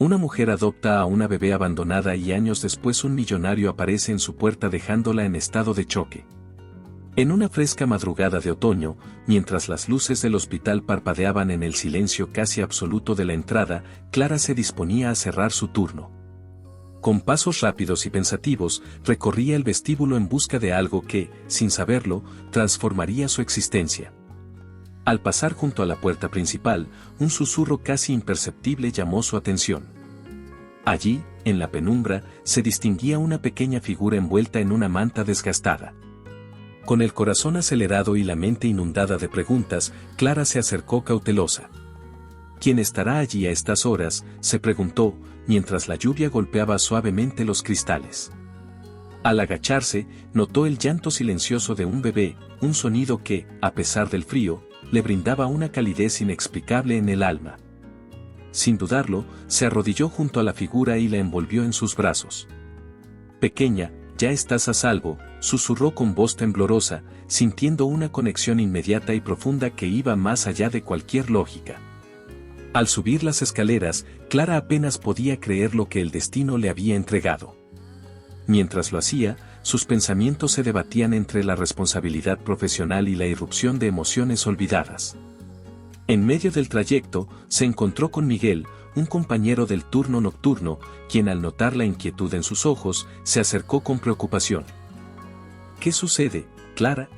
Una mujer adopta a una bebé abandonada y años después un millonario aparece en su puerta dejándola en estado de choque. En una fresca madrugada de otoño, mientras las luces del hospital parpadeaban en el silencio casi absoluto de la entrada, Clara se disponía a cerrar su turno. Con pasos rápidos y pensativos, recorría el vestíbulo en busca de algo que, sin saberlo, transformaría su existencia. Al pasar junto a la puerta principal, un susurro casi imperceptible llamó su atención. Allí, en la penumbra, se distinguía una pequeña figura envuelta en una manta desgastada. Con el corazón acelerado y la mente inundada de preguntas, Clara se acercó cautelosa. ¿Quién estará allí a estas horas?, se preguntó, mientras la lluvia golpeaba suavemente los cristales. Al agacharse, notó el llanto silencioso de un bebé, un sonido que, a pesar del frío, le brindaba una calidez inexplicable en el alma. Sin dudarlo, se arrodilló junto a la figura y la envolvió en sus brazos. «Pequeña, ya estás a salvo», susurró con voz temblorosa, sintiendo una conexión inmediata y profunda que iba más allá de cualquier lógica. Al subir las escaleras, Clara apenas podía creer lo que el destino le había entregado. Mientras lo hacía, sus pensamientos se debatían entre la responsabilidad profesional y la irrupción de emociones olvidadas. En medio del trayecto, se encontró con Miguel, un compañero del turno nocturno, quien al notar la inquietud en sus ojos, se acercó con preocupación. «¿Qué sucede, Clara?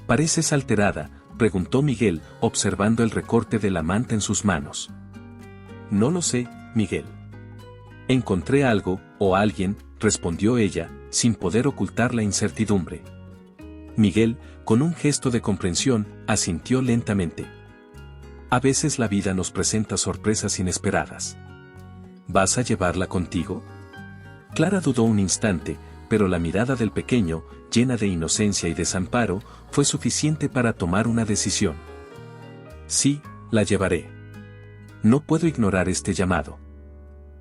Pareces alterada», preguntó Miguel, observando el recorte de la manta en sus manos. «No lo sé, Miguel. Encontré algo, o alguien», respondió ella, sin poder ocultar la incertidumbre. Miguel, con un gesto de comprensión, asintió lentamente. «A veces la vida nos presenta sorpresas inesperadas. ¿Vas a llevarla contigo?». Clara dudó un instante, pero la mirada del pequeño, llena de inocencia y desamparo, fue suficiente para tomar una decisión. «Sí, la llevaré. No puedo ignorar este llamado».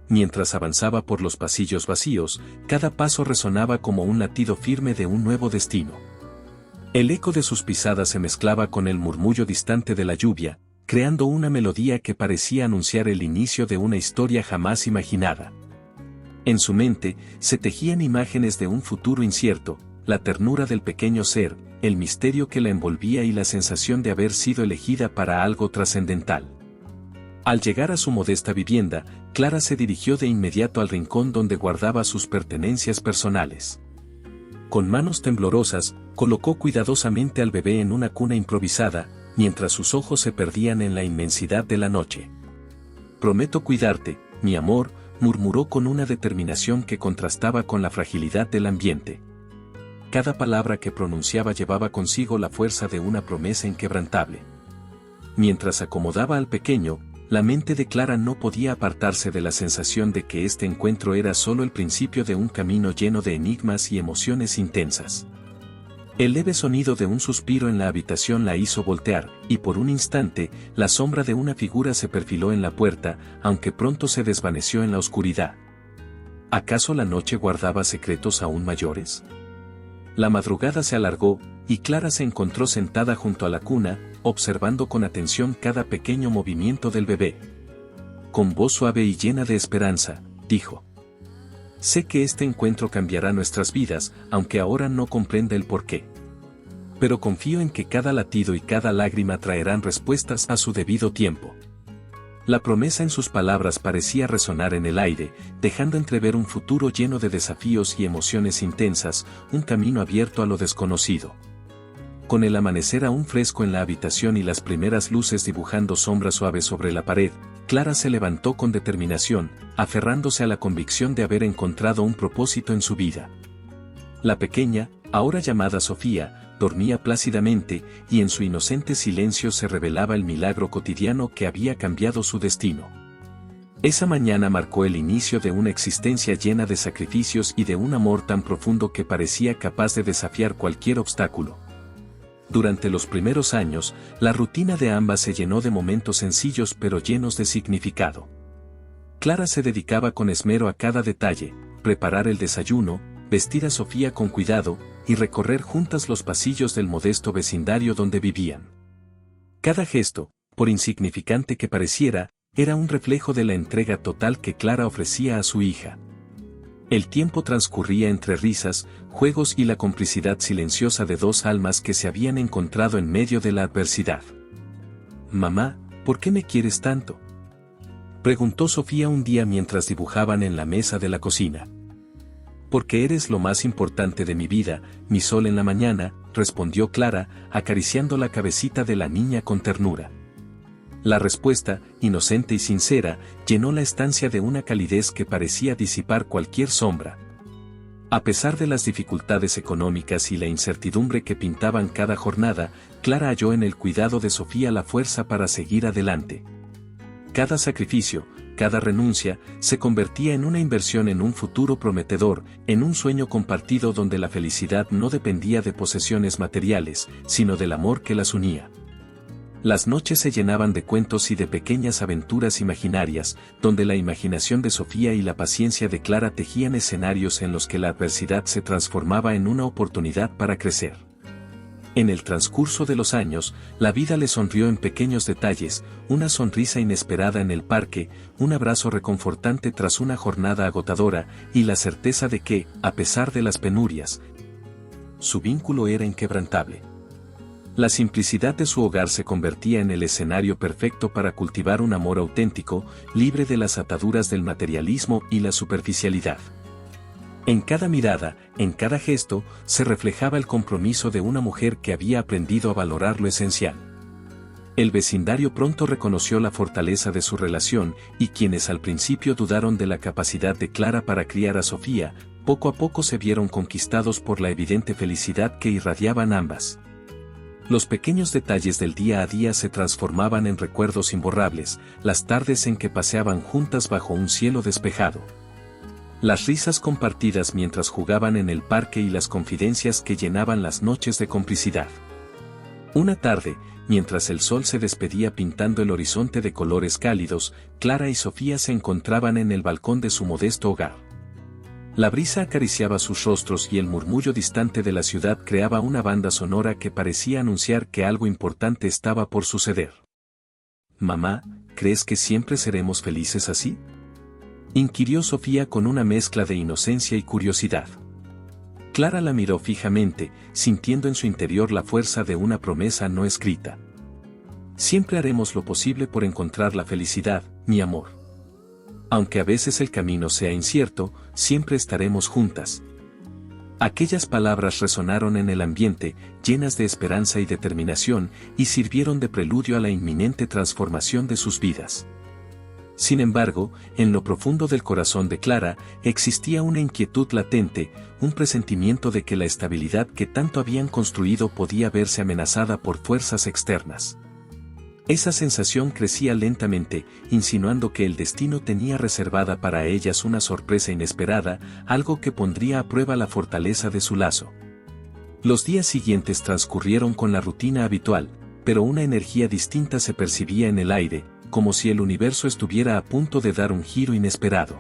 Mientras avanzaba por los pasillos vacíos, cada paso resonaba como un latido firme de un nuevo destino. El eco de sus pisadas se mezclaba con el murmullo distante de la lluvia, creando una melodía que parecía anunciar el inicio de una historia jamás imaginada. En su mente, se tejían imágenes de un futuro incierto, la ternura del pequeño ser, el misterio que la envolvía y la sensación de haber sido elegida para algo trascendental. Al llegar a su modesta vivienda, Clara se dirigió de inmediato al rincón donde guardaba sus pertenencias personales. Con manos temblorosas, colocó cuidadosamente al bebé en una cuna improvisada, mientras sus ojos se perdían en la inmensidad de la noche. «Prometo cuidarte, mi amor», murmuró con una determinación que contrastaba con la fragilidad del ambiente. Cada palabra que pronunciaba llevaba consigo la fuerza de una promesa inquebrantable. Mientras acomodaba al pequeño, la mente de Clara no podía apartarse de la sensación de que este encuentro era solo el principio de un camino lleno de enigmas y emociones intensas. El leve sonido de un suspiro en la habitación la hizo voltear, y por un instante, la sombra de una figura se perfiló en la puerta, aunque pronto se desvaneció en la oscuridad. ¿Acaso la noche guardaba secretos aún mayores? La madrugada se alargó, y Clara se encontró sentada junto a la cuna, observando con atención cada pequeño movimiento del bebé. Con voz suave y llena de esperanza, dijo: «Sé que este encuentro cambiará nuestras vidas, aunque ahora no comprenda el porqué. Pero confío en que cada latido y cada lágrima traerán respuestas a su debido tiempo». La promesa en sus palabras parecía resonar en el aire, dejando entrever un futuro lleno de desafíos y emociones intensas, un camino abierto a lo desconocido. Con el amanecer aún fresco en la habitación y las primeras luces dibujando sombras suaves sobre la pared, Clara se levantó con determinación, aferrándose a la convicción de haber encontrado un propósito en su vida. La pequeña, ahora llamada Sofía, dormía plácidamente, y en su inocente silencio se revelaba el milagro cotidiano que había cambiado su destino. Esa mañana marcó el inicio de una existencia llena de sacrificios y de un amor tan profundo que parecía capaz de desafiar cualquier obstáculo. Durante los primeros años, la rutina de ambas se llenó de momentos sencillos pero llenos de significado. Clara se dedicaba con esmero a cada detalle: preparar el desayuno, vestir a Sofía con cuidado, y recorrer juntas los pasillos del modesto vecindario donde vivían. Cada gesto, por insignificante que pareciera, era un reflejo de la entrega total que Clara ofrecía a su hija. El tiempo transcurría entre risas, juegos y la complicidad silenciosa de dos almas que se habían encontrado en medio de la adversidad. «Mamá, ¿por qué me quieres tanto?», preguntó Sofía un día mientras dibujaban en la mesa de la cocina. «Porque eres lo más importante de mi vida, mi sol en la mañana», respondió Clara, acariciando la cabecita de la niña con ternura. La respuesta, inocente y sincera, llenó la estancia de una calidez que parecía disipar cualquier sombra. A pesar de las dificultades económicas y la incertidumbre que pintaban cada jornada, Clara halló en el cuidado de Sofía la fuerza para seguir adelante. Cada sacrificio, cada renuncia, se convertía en una inversión en un futuro prometedor, en un sueño compartido donde la felicidad no dependía de posesiones materiales, sino del amor que las unía. Las noches se llenaban de cuentos y de pequeñas aventuras imaginarias, donde la imaginación de Sofía y la paciencia de Clara tejían escenarios en los que la adversidad se transformaba en una oportunidad para crecer. En el transcurso de los años, la vida le sonrió en pequeños detalles, una sonrisa inesperada en el parque, un abrazo reconfortante tras una jornada agotadora, y la certeza de que, a pesar de las penurias, su vínculo era inquebrantable. La simplicidad de su hogar se convertía en el escenario perfecto para cultivar un amor auténtico, libre de las ataduras del materialismo y la superficialidad. En cada mirada, en cada gesto, se reflejaba el compromiso de una mujer que había aprendido a valorar lo esencial. El vecindario pronto reconoció la fortaleza de su relación, y quienes al principio dudaron de la capacidad de Clara para criar a Sofía, poco a poco se vieron conquistados por la evidente felicidad que irradiaban ambas. Los pequeños detalles del día a día se transformaban en recuerdos imborrables, las tardes en que paseaban juntas bajo un cielo despejado. Las risas compartidas mientras jugaban en el parque y las confidencias que llenaban las noches de complicidad. Una tarde, mientras el sol se despedía pintando el horizonte de colores cálidos, Clara y Sofía se encontraban en el balcón de su modesto hogar. La brisa acariciaba sus rostros y el murmullo distante de la ciudad creaba una banda sonora que parecía anunciar que algo importante estaba por suceder. «Mamá, ¿crees que siempre seremos felices así?», inquirió Sofía con una mezcla de inocencia y curiosidad. Clara la miró fijamente, sintiendo en su interior la fuerza de una promesa no escrita. «Siempre haremos lo posible por encontrar la felicidad, mi amor. Aunque a veces el camino sea incierto, siempre estaremos juntas». Aquellas palabras resonaron en el ambiente, llenas de esperanza y determinación, y sirvieron de preludio a la inminente transformación de sus vidas. Sin embargo, en lo profundo del corazón de Clara, existía una inquietud latente, un presentimiento de que la estabilidad que tanto habían construido podía verse amenazada por fuerzas externas. Esa sensación crecía lentamente, insinuando que el destino tenía reservada para ellas una sorpresa inesperada, algo que pondría a prueba la fortaleza de su lazo. Los días siguientes transcurrieron con la rutina habitual, pero una energía distinta se percibía en el aire, como si el universo estuviera a punto de dar un giro inesperado.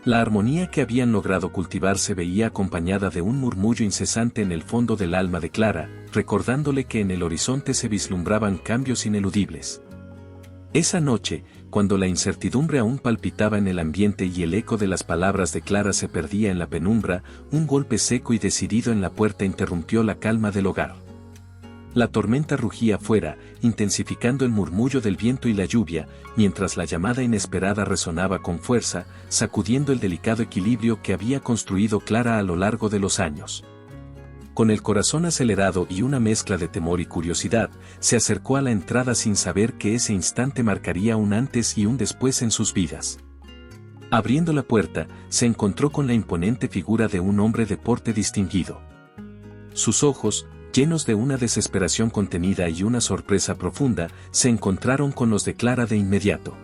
La armonía que habían logrado cultivar se veía acompañada de un murmullo incesante en el fondo del alma de Clara, recordándole que en el horizonte se vislumbraban cambios ineludibles. Esa noche, cuando la incertidumbre aún palpitaba en el ambiente y el eco de las palabras de Clara se perdía en la penumbra, un golpe seco y decidido en la puerta interrumpió la calma del hogar. La tormenta rugía afuera, intensificando el murmullo del viento y la lluvia, mientras la llamada inesperada resonaba con fuerza, sacudiendo el delicado equilibrio que había construido Clara a lo largo de los años. Con el corazón acelerado y una mezcla de temor y curiosidad, se acercó a la entrada sin saber que ese instante marcaría un antes y un después en sus vidas. Abriendo la puerta, se encontró con la imponente figura de un hombre de porte distinguido. Sus ojos, llenos de una desesperación contenida y una sorpresa profunda, se encontraron con los de Clara de inmediato.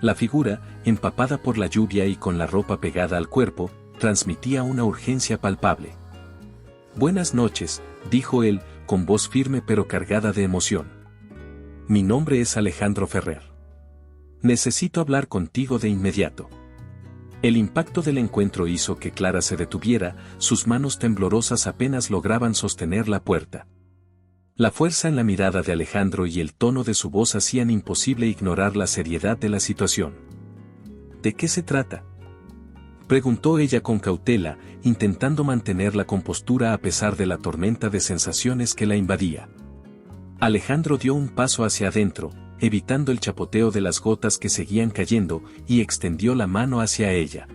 La figura, empapada por la lluvia y con la ropa pegada al cuerpo, transmitía una urgencia palpable. «Buenas noches», dijo él, con voz firme pero cargada de emoción. «Mi nombre es Alejandro Ferrer. Necesito hablar contigo de inmediato». El impacto del encuentro hizo que Clara se detuviera, sus manos temblorosas apenas lograban sostener la puerta. La fuerza en la mirada de Alejandro y el tono de su voz hacían imposible ignorar la seriedad de la situación. ¿De qué se trata?, preguntó ella con cautela, intentando mantener la compostura a pesar de la tormenta de sensaciones que la invadía. Alejandro dio un paso hacia adentro, evitando el chapoteo de las gotas que seguían cayendo, y extendió la mano hacia ella.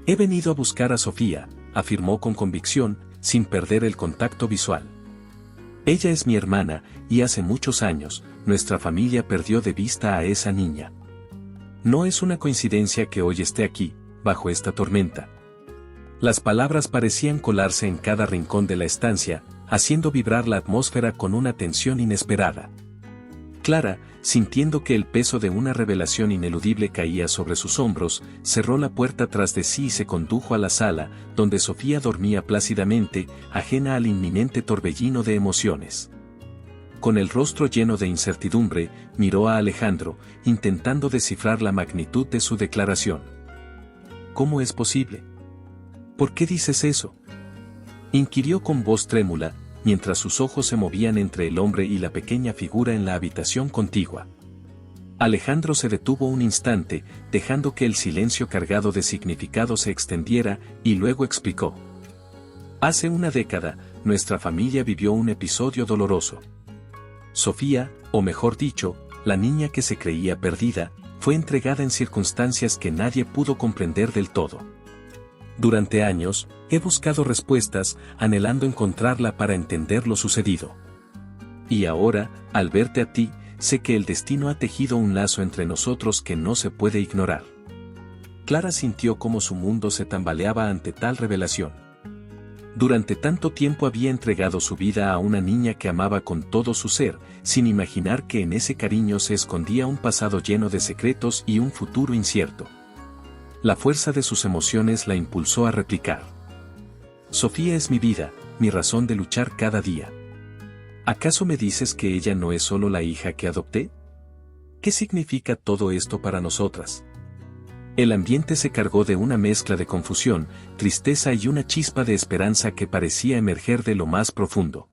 «He venido a buscar a Sofía», afirmó con convicción, sin perder el contacto visual. «Ella es mi hermana, y hace muchos años, nuestra familia perdió de vista a esa niña. No es una coincidencia que hoy esté aquí, bajo esta tormenta». Las palabras parecían colarse en cada rincón de la estancia, haciendo vibrar la atmósfera con una tensión inesperada. Clara, sintiendo que el peso de una revelación ineludible caía sobre sus hombros, cerró la puerta tras de sí y se condujo a la sala, donde Sofía dormía plácidamente, ajena al inminente torbellino de emociones. Con el rostro lleno de incertidumbre, miró a Alejandro, intentando descifrar la magnitud de su declaración. «¿Cómo es posible? ¿Por qué dices eso?», inquirió con voz trémula, mientras sus ojos se movían entre el hombre y la pequeña figura en la habitación contigua. Alejandro se detuvo un instante, dejando que el silencio cargado de significado se extendiera, y luego explicó. «Hace una década, nuestra familia vivió un episodio doloroso. Sofía, o mejor dicho, la niña que se creía perdida, fue entregada en circunstancias que nadie pudo comprender del todo. Durante años, he buscado respuestas, anhelando encontrarla para entender lo sucedido. Y ahora, al verte a ti, sé que el destino ha tejido un lazo entre nosotros que no se puede ignorar». Clara sintió cómo su mundo se tambaleaba ante tal revelación. Durante tanto tiempo había entregado su vida a una niña que amaba con todo su ser, sin imaginar que en ese cariño se escondía un pasado lleno de secretos y un futuro incierto. La fuerza de sus emociones la impulsó a replicar. «Sofía es mi vida, mi razón de luchar cada día. ¿Acaso me dices que ella no es solo la hija que adopté? ¿Qué significa todo esto para nosotras?». El ambiente se cargó de una mezcla de confusión, tristeza y una chispa de esperanza que parecía emerger de lo más profundo.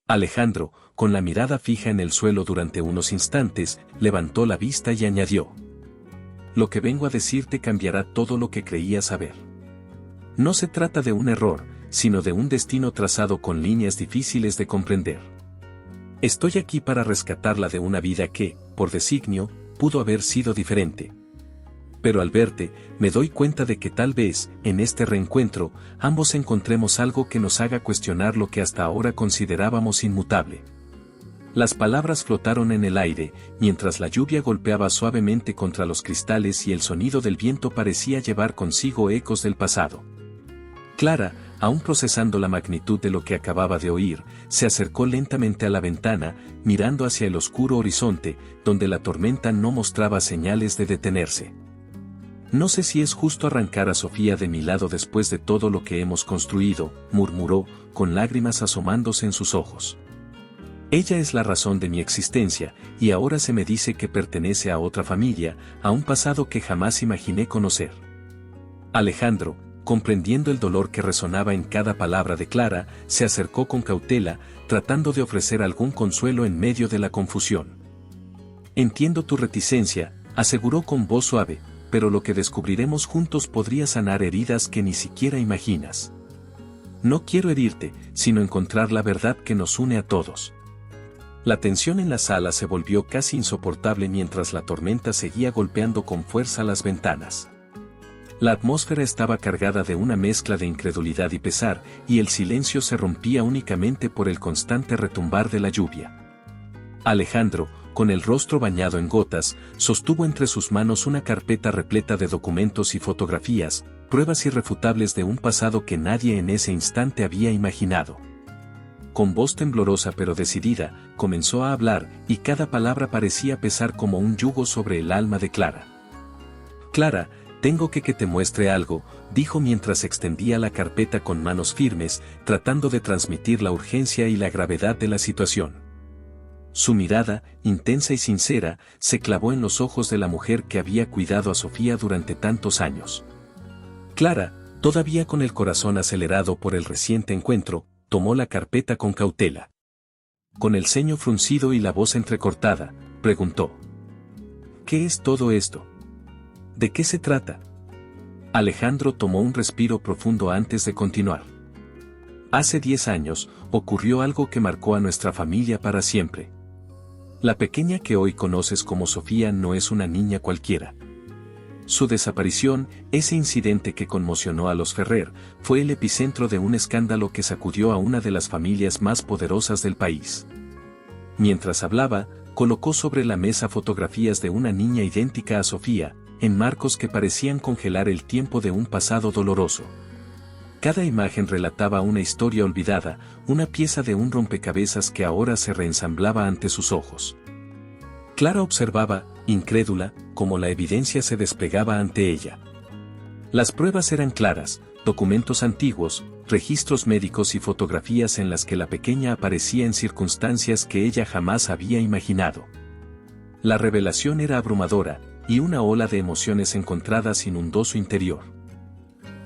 Alejandro, con la mirada fija en el suelo durante unos instantes, levantó la vista y añadió. «Lo que vengo a decirte cambiará todo lo que creías saber. No se trata de un error, sino de un destino trazado con líneas difíciles de comprender. Estoy aquí para rescatarla de una vida que, por designio, pudo haber sido diferente. Pero al verte, me doy cuenta de que tal vez, en este reencuentro, ambos encontremos algo que nos haga cuestionar lo que hasta ahora considerábamos inmutable». Las palabras flotaron en el aire, mientras la lluvia golpeaba suavemente contra los cristales y el sonido del viento parecía llevar consigo ecos del pasado. Clara, aún procesando la magnitud de lo que acababa de oír, se acercó lentamente a la ventana, mirando hacia el oscuro horizonte, donde la tormenta no mostraba señales de detenerse. «No sé si es justo arrancar a Sofía de mi lado después de todo lo que hemos construido», murmuró, con lágrimas asomándose en sus ojos. «Ella es la razón de mi existencia, y ahora se me dice que pertenece a otra familia, a un pasado que jamás imaginé conocer». Alejandro, comprendiendo el dolor que resonaba en cada palabra de Clara, se acercó con cautela, tratando de ofrecer algún consuelo en medio de la confusión. «Entiendo tu reticencia», aseguró con voz suave, «pero lo que descubriremos juntos podría sanar heridas que ni siquiera imaginas. No quiero herirte, sino encontrar la verdad que nos une a todos». La tensión en la sala se volvió casi insoportable mientras la tormenta seguía golpeando con fuerza las ventanas. La atmósfera estaba cargada de una mezcla de incredulidad y pesar, y el silencio se rompía únicamente por el constante retumbar de la lluvia. Alejandro, con el rostro bañado en gotas, sostuvo entre sus manos una carpeta repleta de documentos y fotografías, pruebas irrefutables de un pasado que nadie en ese instante había imaginado. Con voz temblorosa pero decidida, comenzó a hablar, y cada palabra parecía pesar como un yugo sobre el alma de Clara. «Clara, tengo que te muestre algo», dijo mientras extendía la carpeta con manos firmes, tratando de transmitir la urgencia y la gravedad de la situación. Su mirada, intensa y sincera, se clavó en los ojos de la mujer que había cuidado a Sofía durante tantos años. Clara, todavía con el corazón acelerado por el reciente encuentro, tomó la carpeta con cautela. con el ceño fruncido y la voz entrecortada, preguntó: ¿qué es todo esto? ¿De qué se trata? Alejandro tomó un respiro profundo antes de continuar. Hace 10 años, ocurrió algo que marcó a nuestra familia para siempre. La pequeña que hoy conoces como Sofía no es una niña cualquiera. Su desaparición, ese incidente que conmocionó a los Ferrer, fue el epicentro de un escándalo que sacudió a una de las familias más poderosas del país. Mientras hablaba, colocó sobre la mesa fotografías de una niña idéntica a Sofía, en marcos que parecían congelar el tiempo de un pasado doloroso. Cada imagen relataba una historia olvidada, una pieza de un rompecabezas que ahora se reensamblaba ante sus ojos. Clara observaba, incrédula, cómo la evidencia se desplegaba ante ella. Las pruebas eran claras, documentos antiguos, registros médicos y fotografías en las que la pequeña aparecía en circunstancias que ella jamás había imaginado. La revelación era abrumadora, y una ola de emociones encontradas inundó su interior.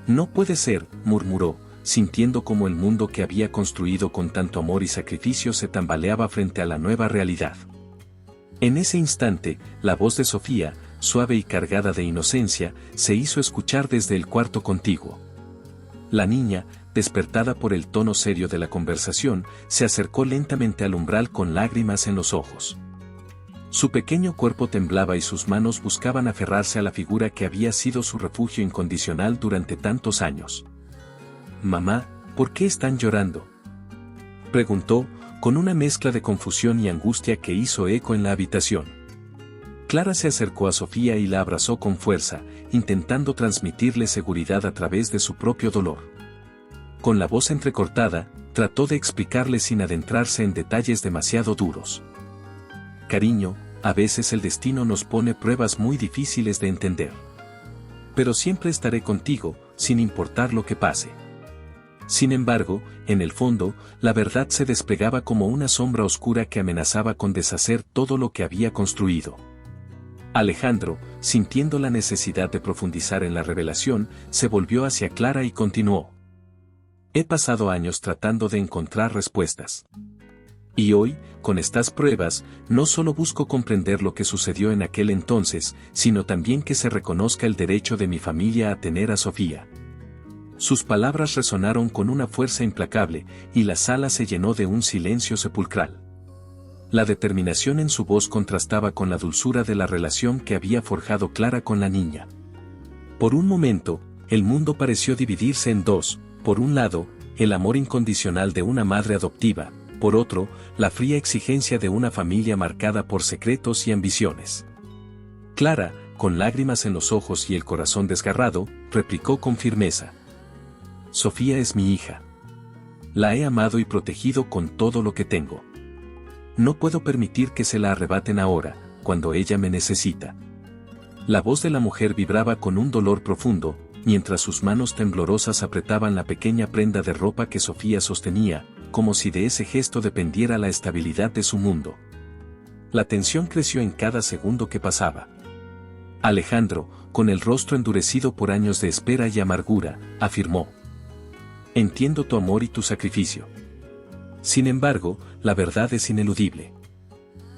No puede ser, murmuró, sintiendo como el mundo que había construido con tanto amor y sacrificio se tambaleaba frente a la nueva realidad. En ese instante, la voz de Sofía, suave y cargada de inocencia, se hizo escuchar desde el cuarto contiguo. La niña, despertada por el tono serio de la conversación, se acercó lentamente al umbral con lágrimas en los ojos. Su pequeño cuerpo temblaba y sus manos buscaban aferrarse a la figura que había sido su refugio incondicional durante tantos años. «Mamá, ¿por qué están llorando?», preguntó, con una mezcla de confusión y angustia que hizo eco en la habitación. Clara se acercó a Sofía y la abrazó con fuerza, intentando transmitirle seguridad a través de su propio dolor. Con la voz entrecortada, trató de explicarle sin adentrarse en detalles demasiado duros. «Cariño, a veces el destino nos pone pruebas muy difíciles de entender. Pero siempre estaré contigo, sin importar lo que pase». Sin embargo, en el fondo, la verdad se desplegaba como una sombra oscura que amenazaba con deshacer todo lo que había construido. Alejandro, sintiendo la necesidad de profundizar en la revelación, se volvió hacia Clara y continuó: «He pasado años tratando de encontrar respuestas. Y hoy, con estas pruebas, no solo busco comprender lo que sucedió en aquel entonces, sino también que se reconozca el derecho de mi familia a tener a Sofía». Sus palabras resonaron con una fuerza implacable, y la sala se llenó de un silencio sepulcral. La determinación en su voz contrastaba con la dulzura de la relación que había forjado Clara con la niña. Por un momento, el mundo pareció dividirse en dos: por un lado, el amor incondicional de una madre adoptiva, por otro, la fría exigencia de una familia marcada por secretos y ambiciones. Clara, con lágrimas en los ojos y el corazón desgarrado, replicó con firmeza: «Sofía es mi hija. La he amado y protegido con todo lo que tengo. No puedo permitir que se la arrebaten ahora, cuando ella me necesita». La voz de la mujer vibraba con un dolor profundo, mientras sus manos temblorosas apretaban la pequeña prenda de ropa que Sofía sostenía, como si de ese gesto dependiera la estabilidad de su mundo. La tensión creció en cada segundo que pasaba. Alejandro, con el rostro endurecido por años de espera y amargura, afirmó: «Entiendo tu amor y tu sacrificio. Sin embargo, la verdad es ineludible.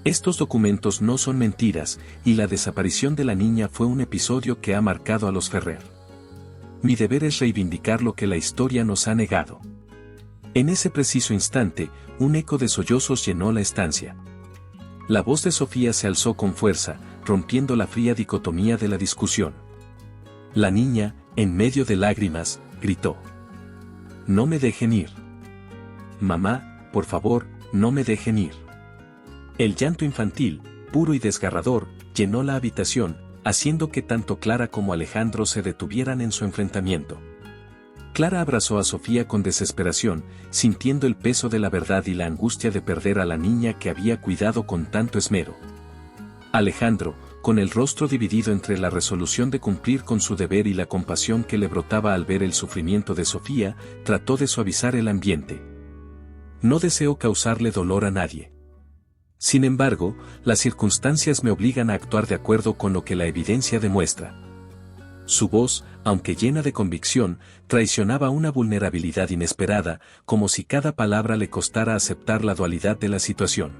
Estos documentos no son mentiras, y la desaparición de la niña fue un episodio que ha marcado a los Ferrer. Mi deber es reivindicar lo que la historia nos ha negado». En ese preciso instante, un eco de sollozos llenó la estancia. La voz de Sofía se alzó con fuerza, rompiendo la fría dicotomía de la discusión. La niña, en medio de lágrimas, gritó: «No me dejen ir. Mamá, por favor, no me dejen ir». El llanto infantil, puro y desgarrador, llenó la habitación, haciendo que tanto Clara como Alejandro se detuvieran en su enfrentamiento. Clara abrazó a Sofía con desesperación, sintiendo el peso de la verdad y la angustia de perder a la niña que había cuidado con tanto esmero. Alejandro, con el rostro dividido entre la resolución de cumplir con su deber y la compasión que le brotaba al ver el sufrimiento de Sofía, trató de suavizar el ambiente. «No deseo causarle dolor a nadie. Sin embargo, las circunstancias me obligan a actuar de acuerdo con lo que la evidencia demuestra. Su voz, aunque llena de convicción, traicionaba una vulnerabilidad inesperada, como si cada palabra le costara aceptar la dualidad de la situación.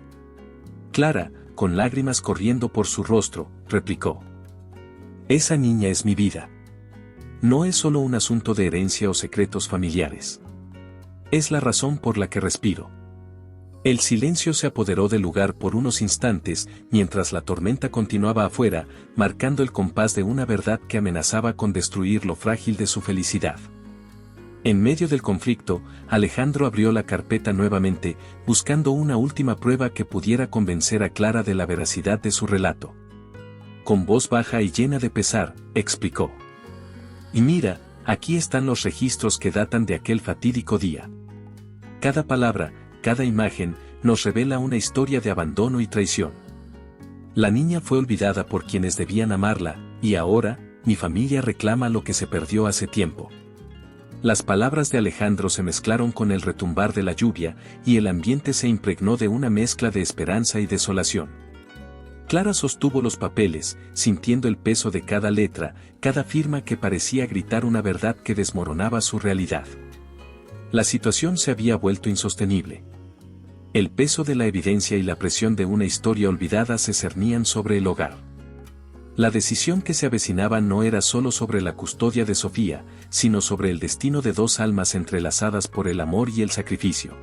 Clara, con lágrimas corriendo por su rostro, replicó: «Esa niña es mi vida. No es solo un asunto de herencia o secretos familiares. Es la razón por la que respiro». El silencio se apoderó del lugar por unos instantes, mientras la tormenta continuaba afuera, marcando el compás de una verdad que amenazaba con destruir lo frágil de su felicidad. En medio del conflicto, Alejandro abrió la carpeta nuevamente, buscando una última prueba que pudiera convencer a Clara de la veracidad de su relato. Con voz baja y llena de pesar, explicó: «Y mira, aquí están los registros que datan de aquel fatídico día. Cada palabra, cada imagen, nos revela una historia de abandono y traición. La niña fue olvidada por quienes debían amarla, y ahora, mi familia reclama lo que se perdió hace tiempo». Las palabras de Alejandro se mezclaron con el retumbar de la lluvia, y el ambiente se impregnó de una mezcla de esperanza y desolación. Clara sostuvo los papeles, sintiendo el peso de cada letra, cada firma que parecía gritar una verdad que desmoronaba su realidad. La situación se había vuelto insostenible. El peso de la evidencia y la presión de una historia olvidada se cernían sobre el hogar. La decisión que se avecinaba no era solo sobre la custodia de Sofía, sino sobre el destino de dos almas entrelazadas por el amor y el sacrificio.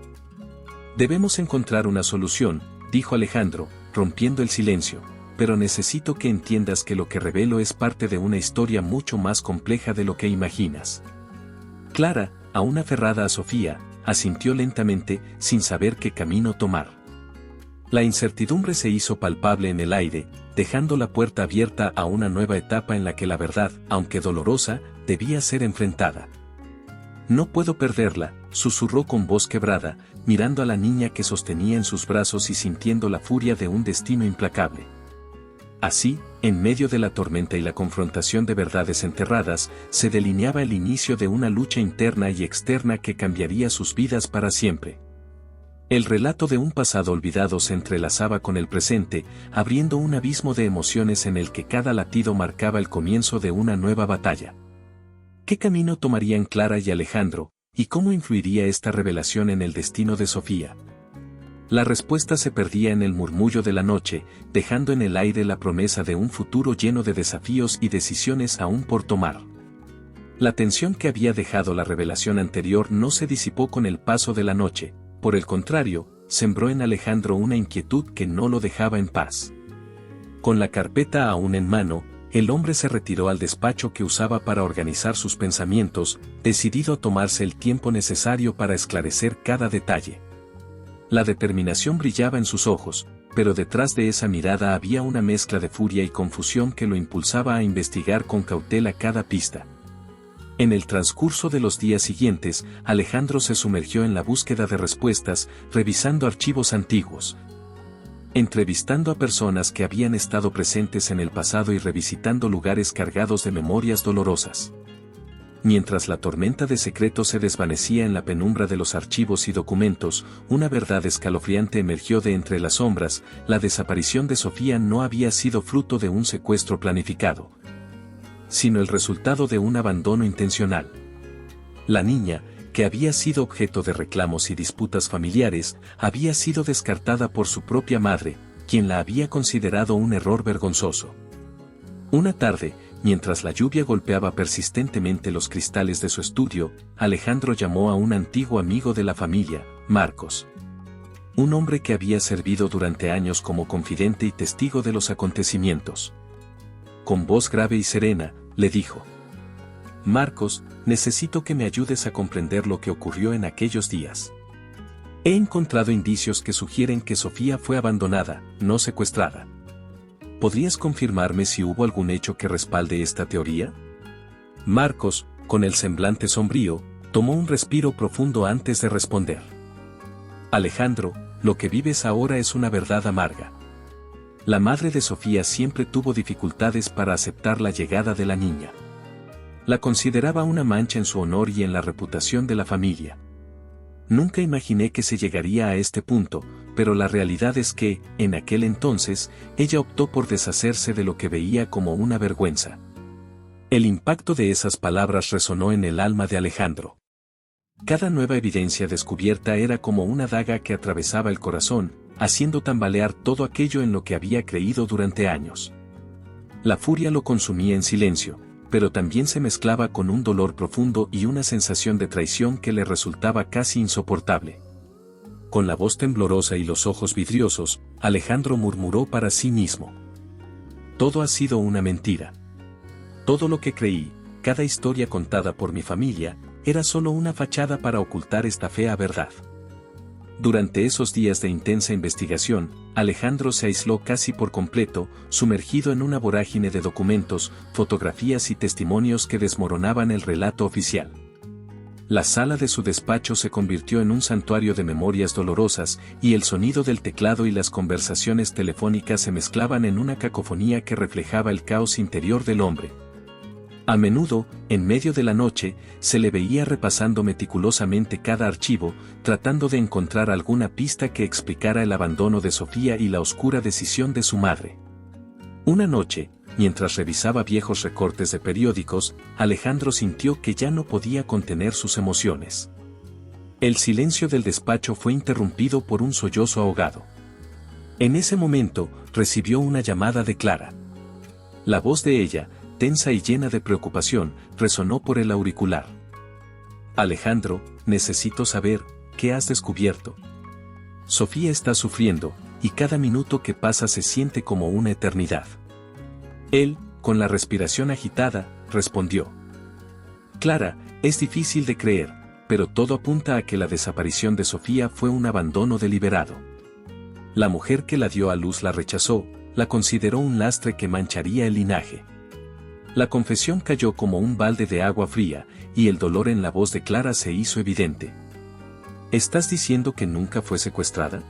«Debemos encontrar una solución», dijo Alejandro, rompiendo el silencio, «pero necesito que entiendas que lo que revelo es parte de una historia mucho más compleja de lo que imaginas». Clara, aún aferrada a Sofía, asintió lentamente, sin saber qué camino tomar. La incertidumbre se hizo palpable en el aire, dejando la puerta abierta a una nueva etapa en la que la verdad, aunque dolorosa, debía ser enfrentada. «No puedo perderla», susurró con voz quebrada, mirando a la niña que sostenía en sus brazos y sintiendo la furia de un destino implacable. Así, en medio de la tormenta y la confrontación de verdades enterradas, se delineaba el inicio de una lucha interna y externa que cambiaría sus vidas para siempre. El relato de un pasado olvidado se entrelazaba con el presente, abriendo un abismo de emociones en el que cada latido marcaba el comienzo de una nueva batalla. ¿Qué camino tomarían Clara y Alejandro, y cómo influiría esta revelación en el destino de Sofía? La respuesta se perdía en el murmullo de la noche, dejando en el aire la promesa de un futuro lleno de desafíos y decisiones aún por tomar. La tensión que había dejado la revelación anterior no se disipó con el paso de la noche. Por el contrario, sembró en Alejandro una inquietud que no lo dejaba en paz. Con la carpeta aún en mano, el hombre se retiró al despacho que usaba para organizar sus pensamientos, decidido a tomarse el tiempo necesario para esclarecer cada detalle. La determinación brillaba en sus ojos, pero detrás de esa mirada había una mezcla de furia y confusión que lo impulsaba a investigar con cautela cada pista. En el transcurso de los días siguientes, Alejandro se sumergió en la búsqueda de respuestas, revisando archivos antiguos, entrevistando a personas que habían estado presentes en el pasado y revisitando lugares cargados de memorias dolorosas. Mientras la tormenta de secretos se desvanecía en la penumbra de los archivos y documentos, una verdad escalofriante emergió de entre las sombras: la desaparición de Sofía no había sido fruto de un secuestro planificado, sino el resultado de un abandono intencional. La niña, que había sido objeto de reclamos y disputas familiares, había sido descartada por su propia madre, quien la había considerado un error vergonzoso. Una tarde, mientras la lluvia golpeaba persistentemente los cristales de su estudio, Alejandro llamó a un antiguo amigo de la familia, Marcos. Un hombre que había servido durante años como confidente y testigo de los acontecimientos. Con voz grave y serena, le dijo: «Marcos, necesito que me ayudes a comprender lo que ocurrió en aquellos días. He encontrado indicios que sugieren que Sofía fue abandonada, no secuestrada. ¿Podrías confirmarme si hubo algún hecho que respalde esta teoría?» Marcos, con el semblante sombrío, tomó un respiro profundo antes de responder. «Alejandro, lo que vives ahora es una verdad amarga. La madre de Sofía siempre tuvo dificultades para aceptar la llegada de la niña. La consideraba una mancha en su honor y en la reputación de la familia. Nunca imaginé que se llegaría a este punto, pero la realidad es que, en aquel entonces, ella optó por deshacerse de lo que veía como una vergüenza. El impacto de esas palabras resonó en el alma de Alejandro. Cada nueva evidencia descubierta era como una daga que atravesaba el corazón, haciendo tambalear todo aquello en lo que había creído durante años. La furia lo consumía en silencio, pero también se mezclaba con un dolor profundo y una sensación de traición que le resultaba casi insoportable. Con la voz temblorosa y los ojos vidriosos, Alejandro murmuró para sí mismo: todo ha sido una mentira. Todo lo que creí, cada historia contada por mi familia, era solo una fachada para ocultar esta fea verdad. Durante esos días de intensa investigación, Alejandro se aisló casi por completo, sumergido en una vorágine de documentos, fotografías y testimonios que desmoronaban el relato oficial. La sala de su despacho se convirtió en un santuario de memorias dolorosas, y el sonido del teclado y las conversaciones telefónicas se mezclaban en una cacofonía que reflejaba el caos interior del hombre. A menudo, en medio de la noche, se le veía repasando meticulosamente cada archivo, tratando de encontrar alguna pista que explicara el abandono de Sofía y la oscura decisión de su madre. Una noche, mientras revisaba viejos recortes de periódicos, Alejandro sintió que ya no podía contener sus emociones. El silencio del despacho fue interrumpido por un sollozo ahogado. En ese momento, recibió una llamada de Clara. La voz de ella, tensa y llena de preocupación, resonó por el auricular. Alejandro, necesito saber, ¿qué has descubierto? Sofía está sufriendo, y cada minuto que pasa se siente como una eternidad. Él, con la respiración agitada, respondió: Clara, es difícil de creer, pero todo apunta a que la desaparición de Sofía fue un abandono deliberado. La mujer que la dio a luz la rechazó, la consideró un lastre que mancharía el linaje. La confesión cayó como un balde de agua fría, y el dolor en la voz de Clara se hizo evidente. ¿Estás diciendo que nunca fue secuestrada?,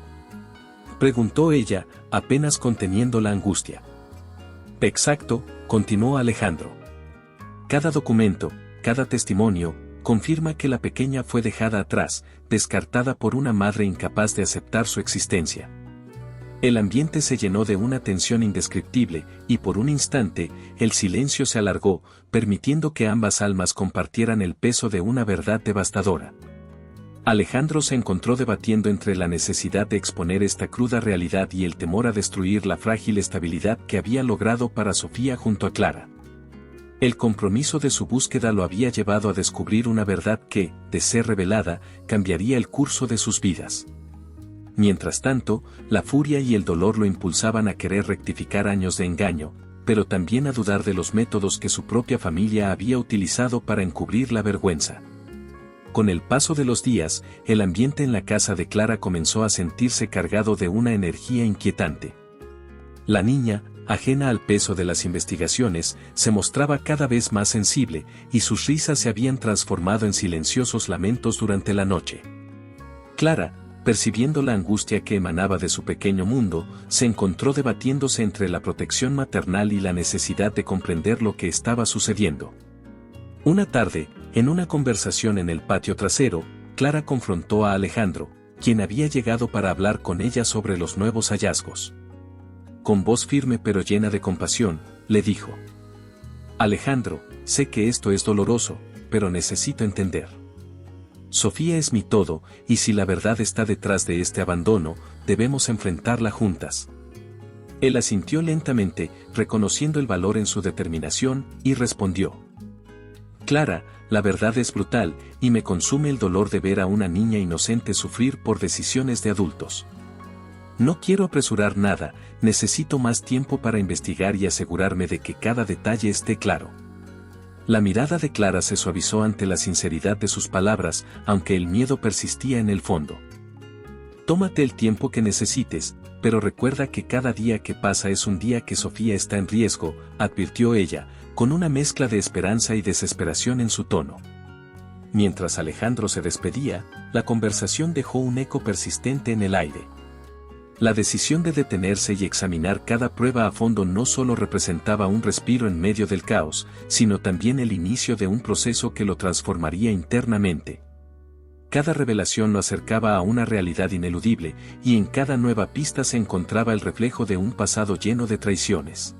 preguntó ella, apenas conteniendo la angustia. Exacto, continuó Alejandro. Cada documento, cada testimonio, confirma que la pequeña fue dejada atrás, descartada por una madre incapaz de aceptar su existencia. El ambiente se llenó de una tensión indescriptible, y por un instante, el silencio se alargó, permitiendo que ambas almas compartieran el peso de una verdad devastadora. Alejandro se encontró debatiendo entre la necesidad de exponer esta cruda realidad y el temor a destruir la frágil estabilidad que había logrado para Sofía junto a Clara. El compromiso de su búsqueda lo había llevado a descubrir una verdad que, de ser revelada, cambiaría el curso de sus vidas. Mientras tanto, la furia y el dolor lo impulsaban a querer rectificar años de engaño, pero también a dudar de los métodos que su propia familia había utilizado para encubrir la vergüenza. Con el paso de los días, el ambiente en la casa de Clara comenzó a sentirse cargado de una energía inquietante. La niña, ajena al peso de las investigaciones, se mostraba cada vez más sensible, y sus risas se habían transformado en silenciosos lamentos durante la noche. Clara, percibiendo la angustia que emanaba de su pequeño mundo, se encontró debatiéndose entre la protección maternal y la necesidad de comprender lo que estaba sucediendo. Una tarde, en una conversación en el patio trasero, Clara confrontó a Alejandro, quien había llegado para hablar con ella sobre los nuevos hallazgos. Con voz firme pero llena de compasión, le dijo: Alejandro, sé que esto es doloroso, pero necesito entender. Sofía es mi todo, y si la verdad está detrás de este abandono, debemos enfrentarla juntas. Él asintió lentamente, reconociendo el valor en su determinación, y respondió: Clara, la verdad es brutal, y me consume el dolor de ver a una niña inocente sufrir por decisiones de adultos. No quiero apresurar nada, necesito más tiempo para investigar y asegurarme de que cada detalle esté claro. La mirada de Clara se suavizó ante la sinceridad de sus palabras, aunque el miedo persistía en el fondo. Tómate el tiempo que necesites, pero recuerda que cada día que pasa es un día que Sofía está en riesgo, advirtió ella, con una mezcla de esperanza y desesperación en su tono. Mientras Alejandro se despedía, la conversación dejó un eco persistente en el aire. La decisión de detenerse y examinar cada prueba a fondo no solo representaba un respiro en medio del caos, sino también el inicio de un proceso que lo transformaría internamente. Cada revelación lo acercaba a una realidad ineludible, y en cada nueva pista se encontraba el reflejo de un pasado lleno de traiciones.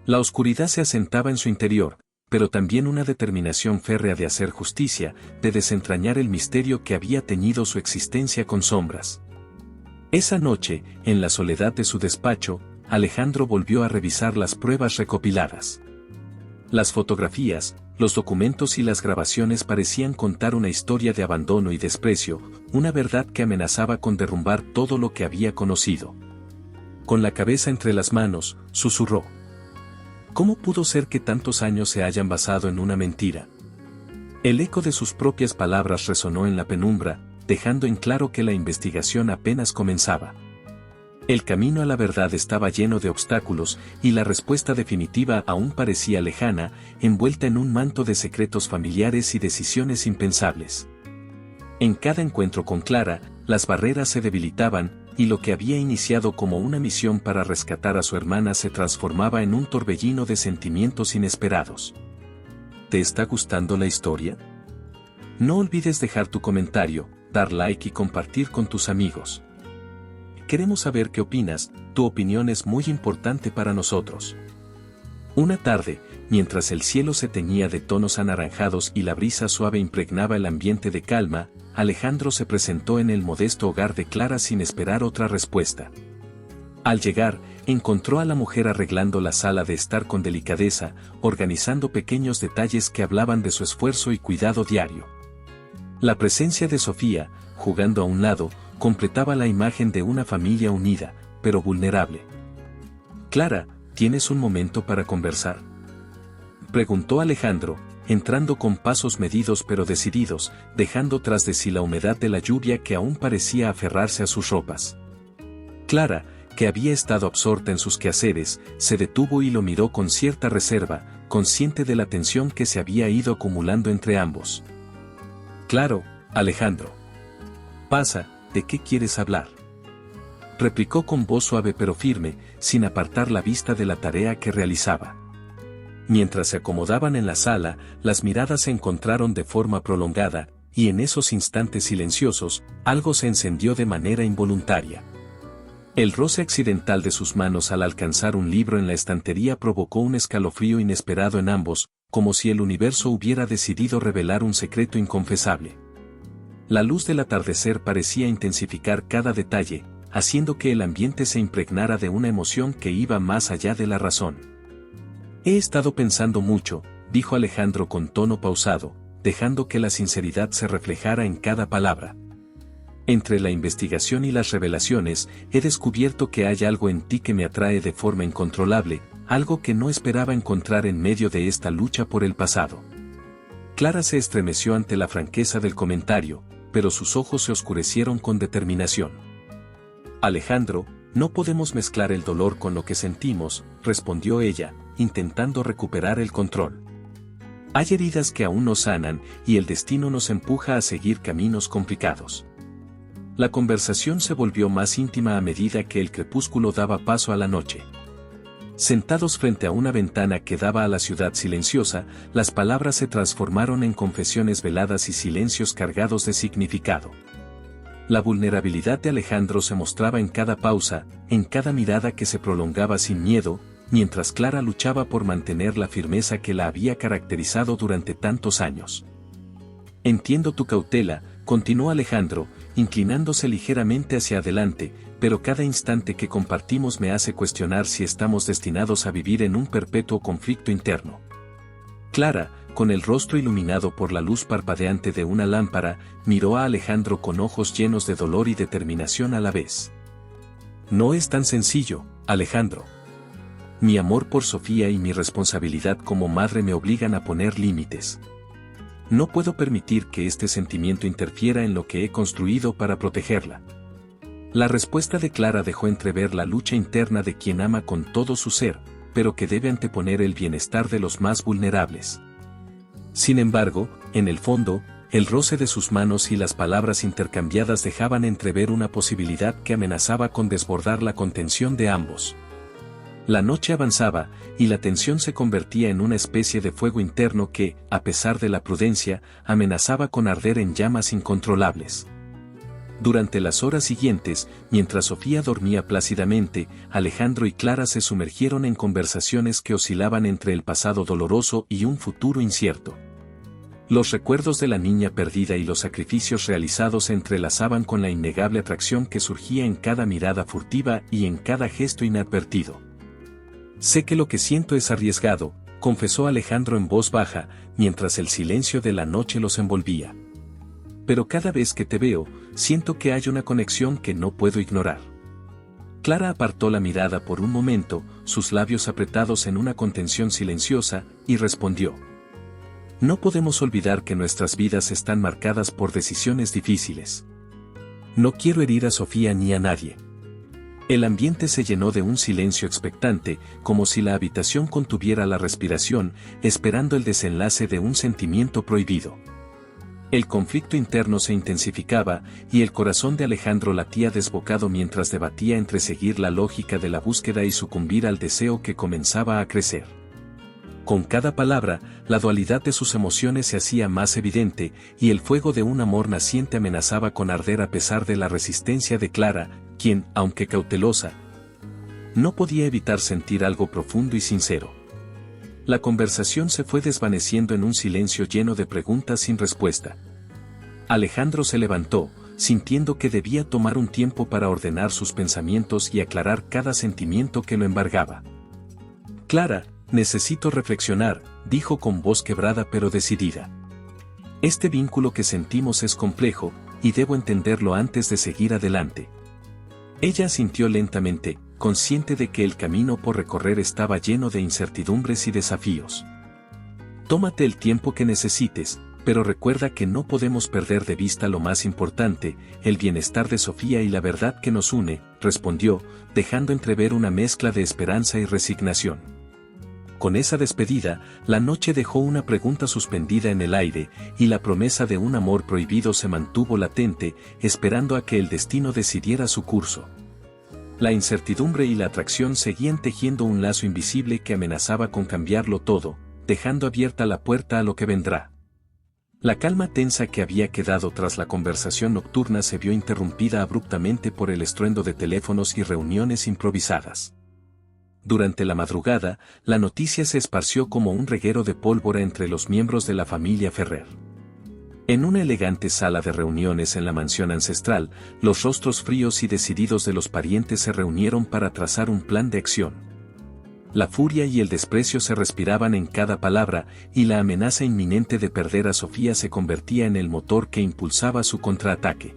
La oscuridad se asentaba en su interior, pero también una determinación férrea de hacer justicia, de desentrañar el misterio que había teñido su existencia con sombras. Esa noche, en la soledad de su despacho, Alejandro volvió a revisar las pruebas recopiladas. Las fotografías, los documentos y las grabaciones parecían contar una historia de abandono y desprecio, una verdad que amenazaba con derrumbar todo lo que había conocido. Con la cabeza entre las manos, susurró: ¿cómo pudo ser que tantos años se hayan basado en una mentira? El eco de sus propias palabras resonó en la penumbra, dejando en claro que la investigación apenas comenzaba. El camino a la verdad estaba lleno de obstáculos, y la respuesta definitiva aún parecía lejana, envuelta en un manto de secretos familiares y decisiones impensables. En cada encuentro con Clara, las barreras se debilitaban, y lo que había iniciado como una misión para rescatar a su hermana se transformaba en un torbellino de sentimientos inesperados. ¿Te está gustando la historia? No olvides dejar tu comentario, dar like y compartir con tus amigos. Queremos saber qué opinas, tu opinión es muy importante para nosotros. Una tarde, mientras el cielo se teñía de tonos anaranjados y la brisa suave impregnaba el ambiente de calma, Alejandro se presentó en el modesto hogar de Clara sin esperar otra respuesta. Al llegar, encontró a la mujer arreglando la sala de estar con delicadeza, organizando pequeños detalles que hablaban de su esfuerzo y cuidado diario. La presencia de Sofía, jugando a un lado, completaba la imagen de una familia unida, pero vulnerable. «Clara, ¿tienes un momento para conversar?», preguntó Alejandro, entrando con pasos medidos pero decididos, dejando tras de sí la humedad de la lluvia que aún parecía aferrarse a sus ropas. Clara, que había estado absorta en sus quehaceres, se detuvo y lo miró con cierta reserva, consciente de la tensión que se había ido acumulando entre ambos. «Claro, Alejandro. Pasa, ¿de qué quieres hablar?», replicó con voz suave pero firme, sin apartar la vista de la tarea que realizaba. Mientras se acomodaban en la sala, las miradas se encontraron de forma prolongada, y en esos instantes silenciosos, algo se encendió de manera involuntaria. El roce accidental de sus manos al alcanzar un libro en la estantería provocó un escalofrío inesperado en ambos, como si el universo hubiera decidido revelar un secreto inconfesable. La luz del atardecer parecía intensificar cada detalle, haciendo que el ambiente se impregnara de una emoción que iba más allá de la razón. «He estado pensando mucho», dijo Alejandro con tono pausado, dejando que la sinceridad se reflejara en cada palabra. «Entre la investigación y las revelaciones, he descubierto que hay algo en ti que me atrae de forma incontrolable, algo que no esperaba encontrar en medio de esta lucha por el pasado». Clara se estremeció ante la franqueza del comentario, pero sus ojos se oscurecieron con determinación. «Alejandro, no podemos mezclar el dolor con lo que sentimos», respondió ella, intentando recuperar el control. «Hay heridas que aún no sanan, y el destino nos empuja a seguir caminos complicados». La conversación se volvió más íntima a medida que el crepúsculo daba paso a la noche. Sentados frente a una ventana que daba a la ciudad silenciosa, las palabras se transformaron en confesiones veladas y silencios cargados de significado. La vulnerabilidad de Alejandro se mostraba en cada pausa, en cada mirada que se prolongaba sin miedo, mientras Clara luchaba por mantener la firmeza que la había caracterizado durante tantos años. «Entiendo tu cautela», continuó Alejandro, inclinándose ligeramente hacia adelante, «pero cada instante que compartimos me hace cuestionar si estamos destinados a vivir en un perpetuo conflicto interno». Clara, con el rostro iluminado por la luz parpadeante de una lámpara, miró a Alejandro con ojos llenos de dolor y determinación a la vez. «No es tan sencillo, Alejandro. Mi amor por Sofía y mi responsabilidad como madre me obligan a poner límites. No puedo permitir que este sentimiento interfiera en lo que he construido para protegerla». La respuesta de Clara dejó entrever la lucha interna de quien ama con todo su ser, pero que debe anteponer el bienestar de los más vulnerables. Sin embargo, en el fondo, el roce de sus manos y las palabras intercambiadas dejaban entrever una posibilidad que amenazaba con desbordar la contención de ambos. La noche avanzaba, y la tensión se convertía en una especie de fuego interno que, a pesar de la prudencia, amenazaba con arder en llamas incontrolables. Durante las horas siguientes, mientras Sofía dormía plácidamente, Alejandro y Clara se sumergieron en conversaciones que oscilaban entre el pasado doloroso y un futuro incierto. Los recuerdos de la niña perdida y los sacrificios realizados se entrelazaban con la innegable atracción que surgía en cada mirada furtiva y en cada gesto inadvertido. «Sé que lo que siento es arriesgado», confesó Alejandro en voz baja, mientras el silencio de la noche los envolvía. «Pero cada vez que te veo, siento que hay una conexión que no puedo ignorar». Clara apartó la mirada por un momento, sus labios apretados en una contención silenciosa, y respondió: «No podemos olvidar que nuestras vidas están marcadas por decisiones difíciles. No quiero herir a Sofía ni a nadie». El ambiente se llenó de un silencio expectante, como si la habitación contuviera la respiración, esperando el desenlace de un sentimiento prohibido. El conflicto interno se intensificaba, y el corazón de Alejandro latía desbocado mientras debatía entre seguir la lógica de la búsqueda y sucumbir al deseo que comenzaba a crecer. Con cada palabra, la dualidad de sus emociones se hacía más evidente, y el fuego de un amor naciente amenazaba con arder a pesar de la resistencia de Clara, quien, aunque cautelosa, no podía evitar sentir algo profundo y sincero. La conversación se fue desvaneciendo en un silencio lleno de preguntas sin respuesta. Alejandro se levantó, sintiendo que debía tomar un tiempo para ordenar sus pensamientos y aclarar cada sentimiento que lo embargaba. «Clara, necesito reflexionar», dijo con voz quebrada pero decidida. «Este vínculo que sentimos es complejo, y debo entenderlo antes de seguir adelante». Ella asintió lentamente, consciente de que el camino por recorrer estaba lleno de incertidumbres y desafíos. «Tómate el tiempo que necesites, pero recuerda que no podemos perder de vista lo más importante, el bienestar de Sofía y la verdad que nos une», respondió, dejando entrever una mezcla de esperanza y resignación. Con esa despedida, la noche dejó una pregunta suspendida en el aire, y la promesa de un amor prohibido se mantuvo latente, esperando a que el destino decidiera su curso. La incertidumbre y la atracción seguían tejiendo un lazo invisible que amenazaba con cambiarlo todo, dejando abierta la puerta a lo que vendrá. La calma tensa que había quedado tras la conversación nocturna se vio interrumpida abruptamente por el estruendo de teléfonos y reuniones improvisadas. Durante la madrugada, la noticia se esparció como un reguero de pólvora entre los miembros de la familia Ferrer. En una elegante sala de reuniones en la mansión ancestral, los rostros fríos y decididos de los parientes se reunieron para trazar un plan de acción. La furia y el desprecio se respiraban en cada palabra, y la amenaza inminente de perder a Sofía se convertía en el motor que impulsaba su contraataque.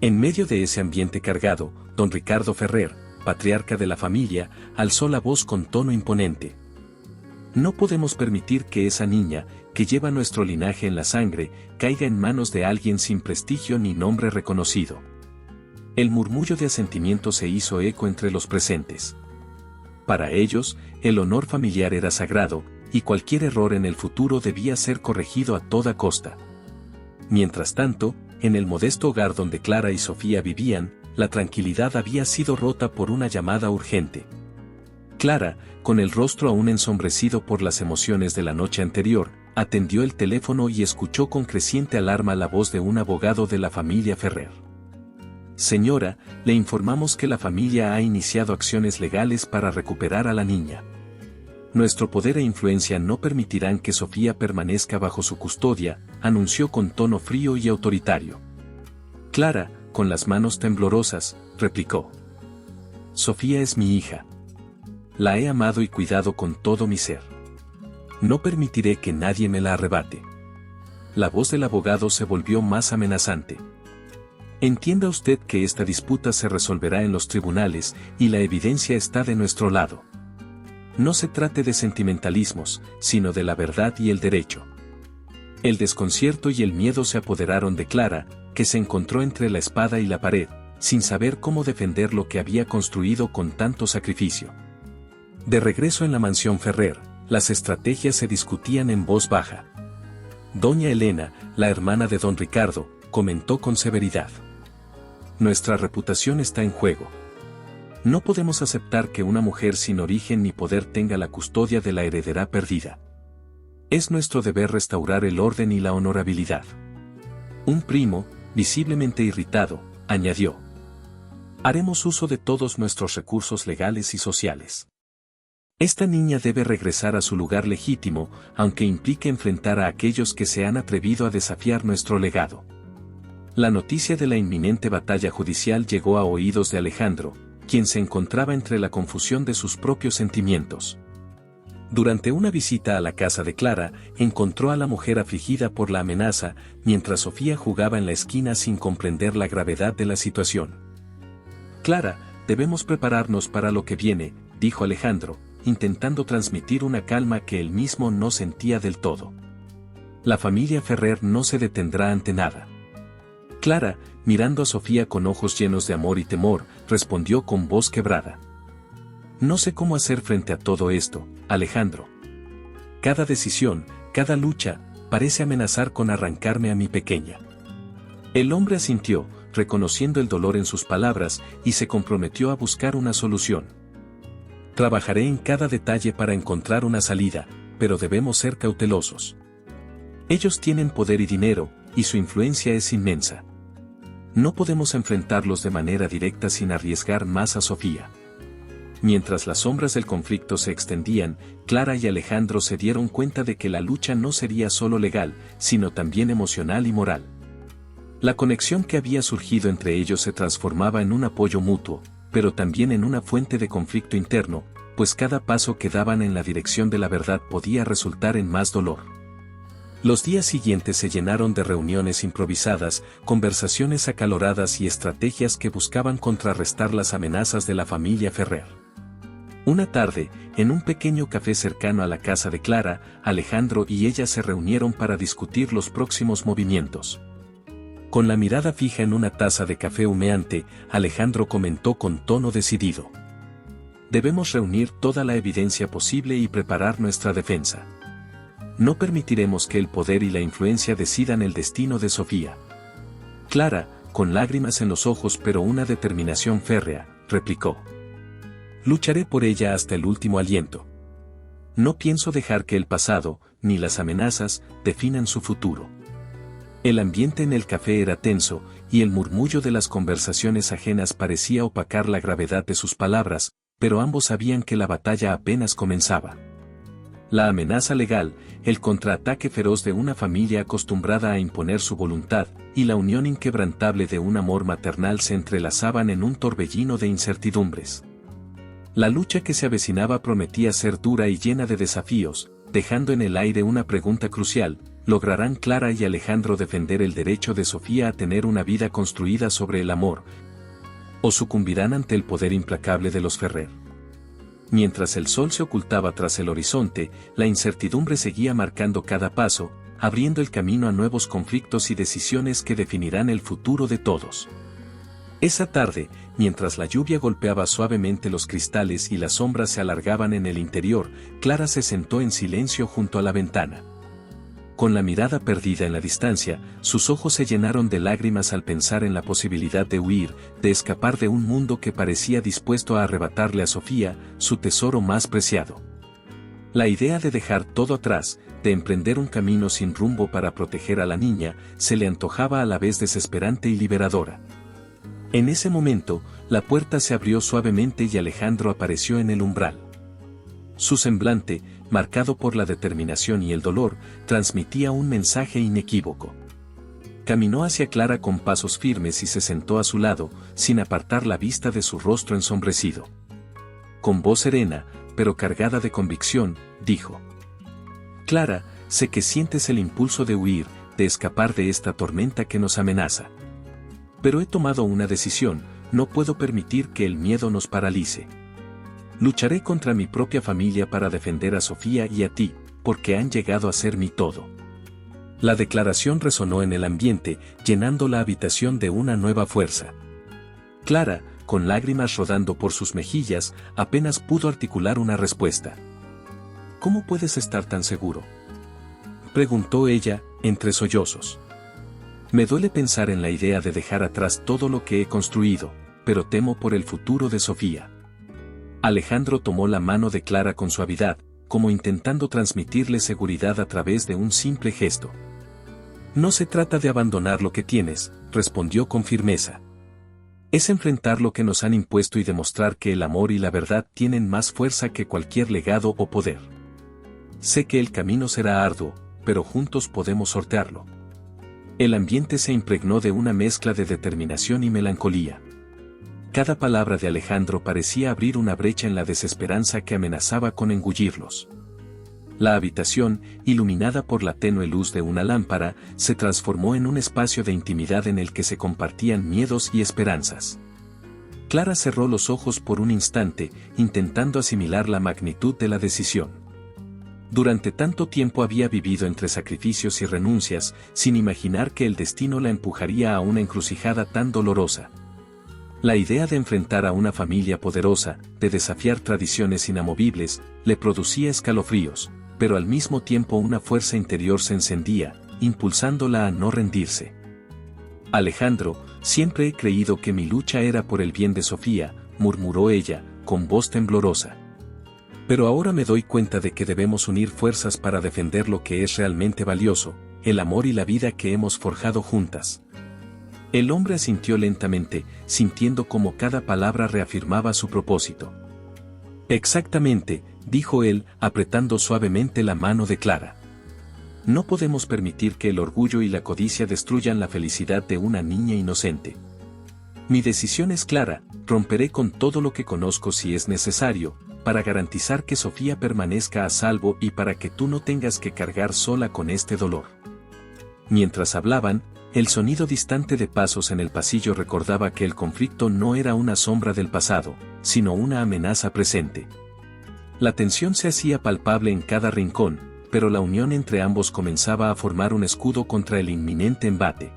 En medio de ese ambiente cargado, don Ricardo Ferrer, patriarca de la familia, alzó la voz con tono imponente. «No podemos permitir que esa niña, que lleva nuestro linaje en la sangre, caiga en manos de alguien sin prestigio ni nombre reconocido». El murmullo de asentimiento se hizo eco entre los presentes. Para ellos, el honor familiar era sagrado, y cualquier error en el futuro debía ser corregido a toda costa. Mientras tanto, en el modesto hogar donde Clara y Sofía vivían, la tranquilidad había sido rota por una llamada urgente. Clara, con el rostro aún ensombrecido por las emociones de la noche anterior, atendió el teléfono y escuchó con creciente alarma la voz de un abogado de la familia Ferrer. «Señora, le informamos que la familia ha iniciado acciones legales para recuperar a la niña. Nuestro poder e influencia no permitirán que Sofía permanezca bajo su custodia», anunció con tono frío y autoritario. Clara, con las manos temblorosas, replicó: «Sofía es mi hija. La he amado y cuidado con todo mi ser. No permitiré que nadie me la arrebate». La voz del abogado se volvió más amenazante. «Entienda usted que esta disputa se resolverá en los tribunales, y la evidencia está de nuestro lado. No se trate de sentimentalismos, sino de la verdad y el derecho». El desconcierto y el miedo se apoderaron de Clara, que se encontró entre la espada y la pared, sin saber cómo defender lo que había construido con tanto sacrificio. De regreso en la mansión Ferrer, las estrategias se discutían en voz baja. Doña Elena, la hermana de don Ricardo, comentó con severidad: «Nuestra reputación está en juego. No podemos aceptar que una mujer sin origen ni poder tenga la custodia de la heredera perdida. Es nuestro deber restaurar el orden y la honorabilidad». Un primo, visiblemente irritado, añadió: haremos uso de todos nuestros recursos legales y sociales. Esta niña debe regresar a su lugar legítimo, aunque implique enfrentar a aquellos que se han atrevido a desafiar nuestro legado. La noticia de la inminente batalla judicial llegó a oídos de Alejandro, quien se encontraba entre la confusión de sus propios sentimientos. Durante una visita a la casa de Clara, encontró a la mujer afligida por la amenaza, mientras Sofía jugaba en la esquina sin comprender la gravedad de la situación. Clara, debemos prepararnos para lo que viene, dijo Alejandro, intentando transmitir una calma que él mismo no sentía del todo. La familia Ferrer no se detendrá ante nada. Clara, mirando a Sofía con ojos llenos de amor y temor, respondió con voz quebrada: no sé cómo hacer frente a todo esto, Alejandro. Cada decisión, cada lucha, parece amenazar con arrancarme a mi pequeña. El hombre asintió, reconociendo el dolor en sus palabras, y se comprometió a buscar una solución. Trabajaré en cada detalle para encontrar una salida, pero debemos ser cautelosos. Ellos tienen poder y dinero, y su influencia es inmensa. No podemos enfrentarlos de manera directa sin arriesgar más a Sofía. Mientras las sombras del conflicto se extendían, Clara y Alejandro se dieron cuenta de que la lucha no sería solo legal, sino también emocional y moral. La conexión que había surgido entre ellos se transformaba en un apoyo mutuo, pero también en una fuente de conflicto interno, pues cada paso que daban en la dirección de la verdad podía resultar en más dolor. Los días siguientes se llenaron de reuniones improvisadas, conversaciones acaloradas y estrategias que buscaban contrarrestar las amenazas de la familia Ferrer. Una tarde, en un pequeño café cercano a la casa de Clara, Alejandro y ella se reunieron para discutir los próximos movimientos. Con la mirada fija en una taza de café humeante, Alejandro comentó con tono decidido: debemos reunir toda la evidencia posible y preparar nuestra defensa. No permitiremos que el poder y la influencia decidan el destino de Sofía. Clara, con lágrimas en los ojos pero una determinación férrea, replicó: lucharé por ella hasta el último aliento. No pienso dejar que el pasado, ni las amenazas, definan su futuro. El ambiente en el café era tenso, y el murmullo de las conversaciones ajenas parecía opacar la gravedad de sus palabras, pero ambos sabían que la batalla apenas comenzaba. La amenaza legal, el contraataque feroz de una familia acostumbrada a imponer su voluntad, y la unión inquebrantable de un amor maternal se entrelazaban en un torbellino de incertidumbres. La lucha que se avecinaba prometía ser dura y llena de desafíos, dejando en el aire una pregunta crucial: ¿lograrán Clara y Alejandro defender el derecho de Sofía a tener una vida construida sobre el amor? ¿O sucumbirán ante el poder implacable de los Ferrer? Mientras el sol se ocultaba tras el horizonte, la incertidumbre seguía marcando cada paso, abriendo el camino a nuevos conflictos y decisiones que definirán el futuro de todos. Esa tarde, mientras la lluvia golpeaba suavemente los cristales y las sombras se alargaban en el interior, Clara se sentó en silencio junto a la ventana. Con la mirada perdida en la distancia, sus ojos se llenaron de lágrimas al pensar en la posibilidad de huir, de escapar de un mundo que parecía dispuesto a arrebatarle a Sofía, su tesoro más preciado. La idea de dejar todo atrás, de emprender un camino sin rumbo para proteger a la niña, se le antojaba a la vez desesperante y liberadora. En ese momento, la puerta se abrió suavemente y Alejandro apareció en el umbral. Su semblante, marcado por la determinación y el dolor, transmitía un mensaje inequívoco. Caminó hacia Clara con pasos firmes y se sentó a su lado, sin apartar la vista de su rostro ensombrecido. Con voz serena, pero cargada de convicción, dijo: Clara, sé que sientes el impulso de huir, de escapar de esta tormenta que nos amenaza. Pero he tomado una decisión: no puedo permitir que el miedo nos paralice. Lucharé contra mi propia familia para defender a Sofía y a ti, porque han llegado a ser mi todo. La declaración resonó en el ambiente, llenando la habitación de una nueva fuerza. Clara, con lágrimas rodando por sus mejillas, apenas pudo articular una respuesta. ¿Cómo puedes estar tan seguro?, preguntó ella, entre sollozos. Me duele pensar en la idea de dejar atrás todo lo que he construido, pero temo por el futuro de Sofía. Alejandro tomó la mano de Clara con suavidad, como intentando transmitirle seguridad a través de un simple gesto. No se trata de abandonar lo que tienes, respondió con firmeza. Es enfrentar lo que nos han impuesto y demostrar que el amor y la verdad tienen más fuerza que cualquier legado o poder. Sé que el camino será arduo, pero juntos podemos sortearlo. El ambiente se impregnó de una mezcla de determinación y melancolía. Cada palabra de Alejandro parecía abrir una brecha en la desesperanza que amenazaba con engullirlos. La habitación, iluminada por la tenue luz de una lámpara, se transformó en un espacio de intimidad en el que se compartían miedos y esperanzas. Clara cerró los ojos por un instante, intentando asimilar la magnitud de la decisión. Durante tanto tiempo había vivido entre sacrificios y renuncias, sin imaginar que el destino la empujaría a una encrucijada tan dolorosa. La idea de enfrentar a una familia poderosa, de desafiar tradiciones inamovibles, le producía escalofríos, pero al mismo tiempo una fuerza interior se encendía, impulsándola a no rendirse. Alejandro, siempre he creído que mi lucha era por el bien de Sofía, murmuró ella, con voz temblorosa. Pero ahora me doy cuenta de que debemos unir fuerzas para defender lo que es realmente valioso, el amor y la vida que hemos forjado juntas. El hombre asintió lentamente, sintiendo cómo cada palabra reafirmaba su propósito. Exactamente, dijo él, apretando suavemente la mano de Clara. No podemos permitir que el orgullo y la codicia destruyan la felicidad de una niña inocente. Mi decisión es clara, romperé con todo lo que conozco si es necesario, para garantizar que Sofía permanezca a salvo y para que tú no tengas que cargar sola con este dolor. Mientras hablaban, el sonido distante de pasos en el pasillo recordaba que el conflicto no era una sombra del pasado, sino una amenaza presente. La tensión se hacía palpable en cada rincón, pero la unión entre ambos comenzaba a formar un escudo contra el inminente embate.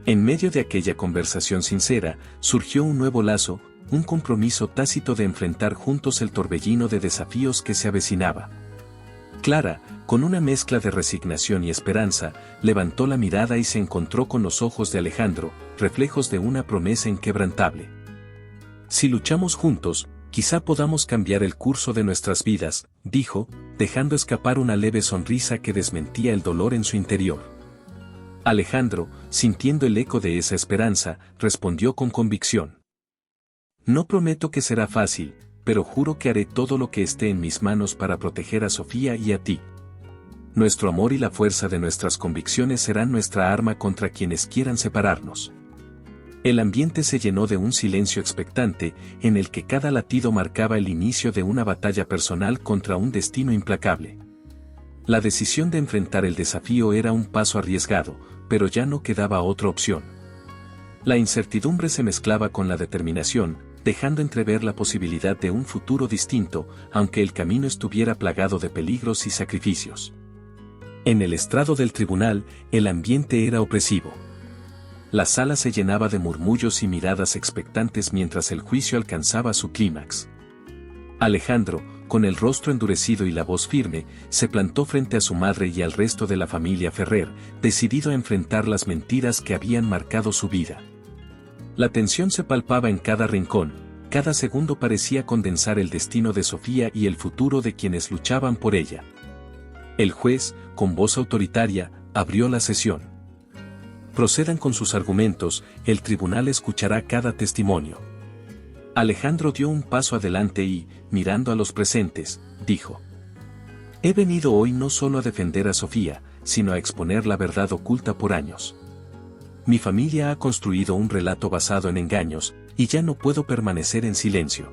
En medio de aquella conversación sincera, surgió un nuevo lazo, un compromiso tácito de enfrentar juntos el torbellino de desafíos que se avecinaba. Clara, con una mezcla de resignación y esperanza, levantó la mirada y se encontró con los ojos de Alejandro, reflejos de una promesa inquebrantable. Si luchamos juntos, quizá podamos cambiar el curso de nuestras vidas, dijo, dejando escapar una leve sonrisa que desmentía el dolor en su interior. Alejandro, sintiendo el eco de esa esperanza, respondió con convicción. No prometo que será fácil, pero juro que haré todo lo que esté en mis manos para proteger a Sofía y a ti. Nuestro amor y la fuerza de nuestras convicciones serán nuestra arma contra quienes quieran separarnos. El ambiente se llenó de un silencio expectante, en el que cada latido marcaba el inicio de una batalla personal contra un destino implacable. La decisión de enfrentar el desafío era un paso arriesgado, pero ya no quedaba otra opción. La incertidumbre se mezclaba con la determinación, dejando entrever la posibilidad de un futuro distinto, aunque el camino estuviera plagado de peligros y sacrificios. En el estrado del tribunal, el ambiente era opresivo. La sala se llenaba de murmullos y miradas expectantes mientras el juicio alcanzaba su clímax. Alejandro, con el rostro endurecido y la voz firme, se plantó frente a su madre y al resto de la familia Ferrer, decidido a enfrentar las mentiras que habían marcado su vida. La tensión se palpaba en cada rincón, cada segundo parecía condensar el destino de Sofía y el futuro de quienes luchaban por ella. El juez, con voz autoritaria, abrió la sesión. Procedan con sus argumentos, el tribunal escuchará cada testimonio. Alejandro dio un paso adelante y, mirando a los presentes, dijo: He venido hoy no solo a defender a Sofía, sino a exponer la verdad oculta por años. Mi familia ha construido un relato basado en engaños, y ya no puedo permanecer en silencio.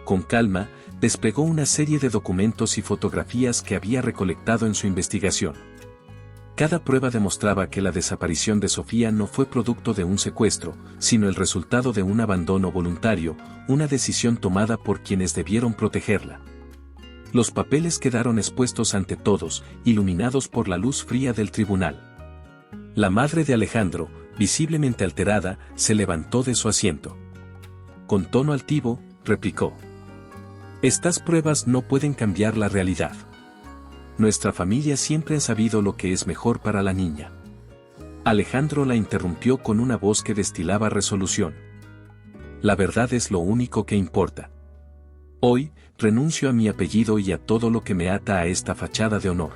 Con calma, desplegó una serie de documentos y fotografías que había recolectado en su investigación. Cada prueba demostraba que la desaparición de Sofía no fue producto de un secuestro, sino el resultado de un abandono voluntario, una decisión tomada por quienes debieron protegerla. Los papeles quedaron expuestos ante todos, iluminados por la luz fría del tribunal. La madre de Alejandro, visiblemente alterada, se levantó de su asiento. Con tono altivo, replicó: Estas pruebas no pueden cambiar la realidad. Nuestra familia siempre ha sabido lo que es mejor para la niña. Alejandro la interrumpió con una voz que destilaba resolución. La verdad es lo único que importa. Hoy, renuncio a mi apellido y a todo lo que me ata a esta fachada de honor.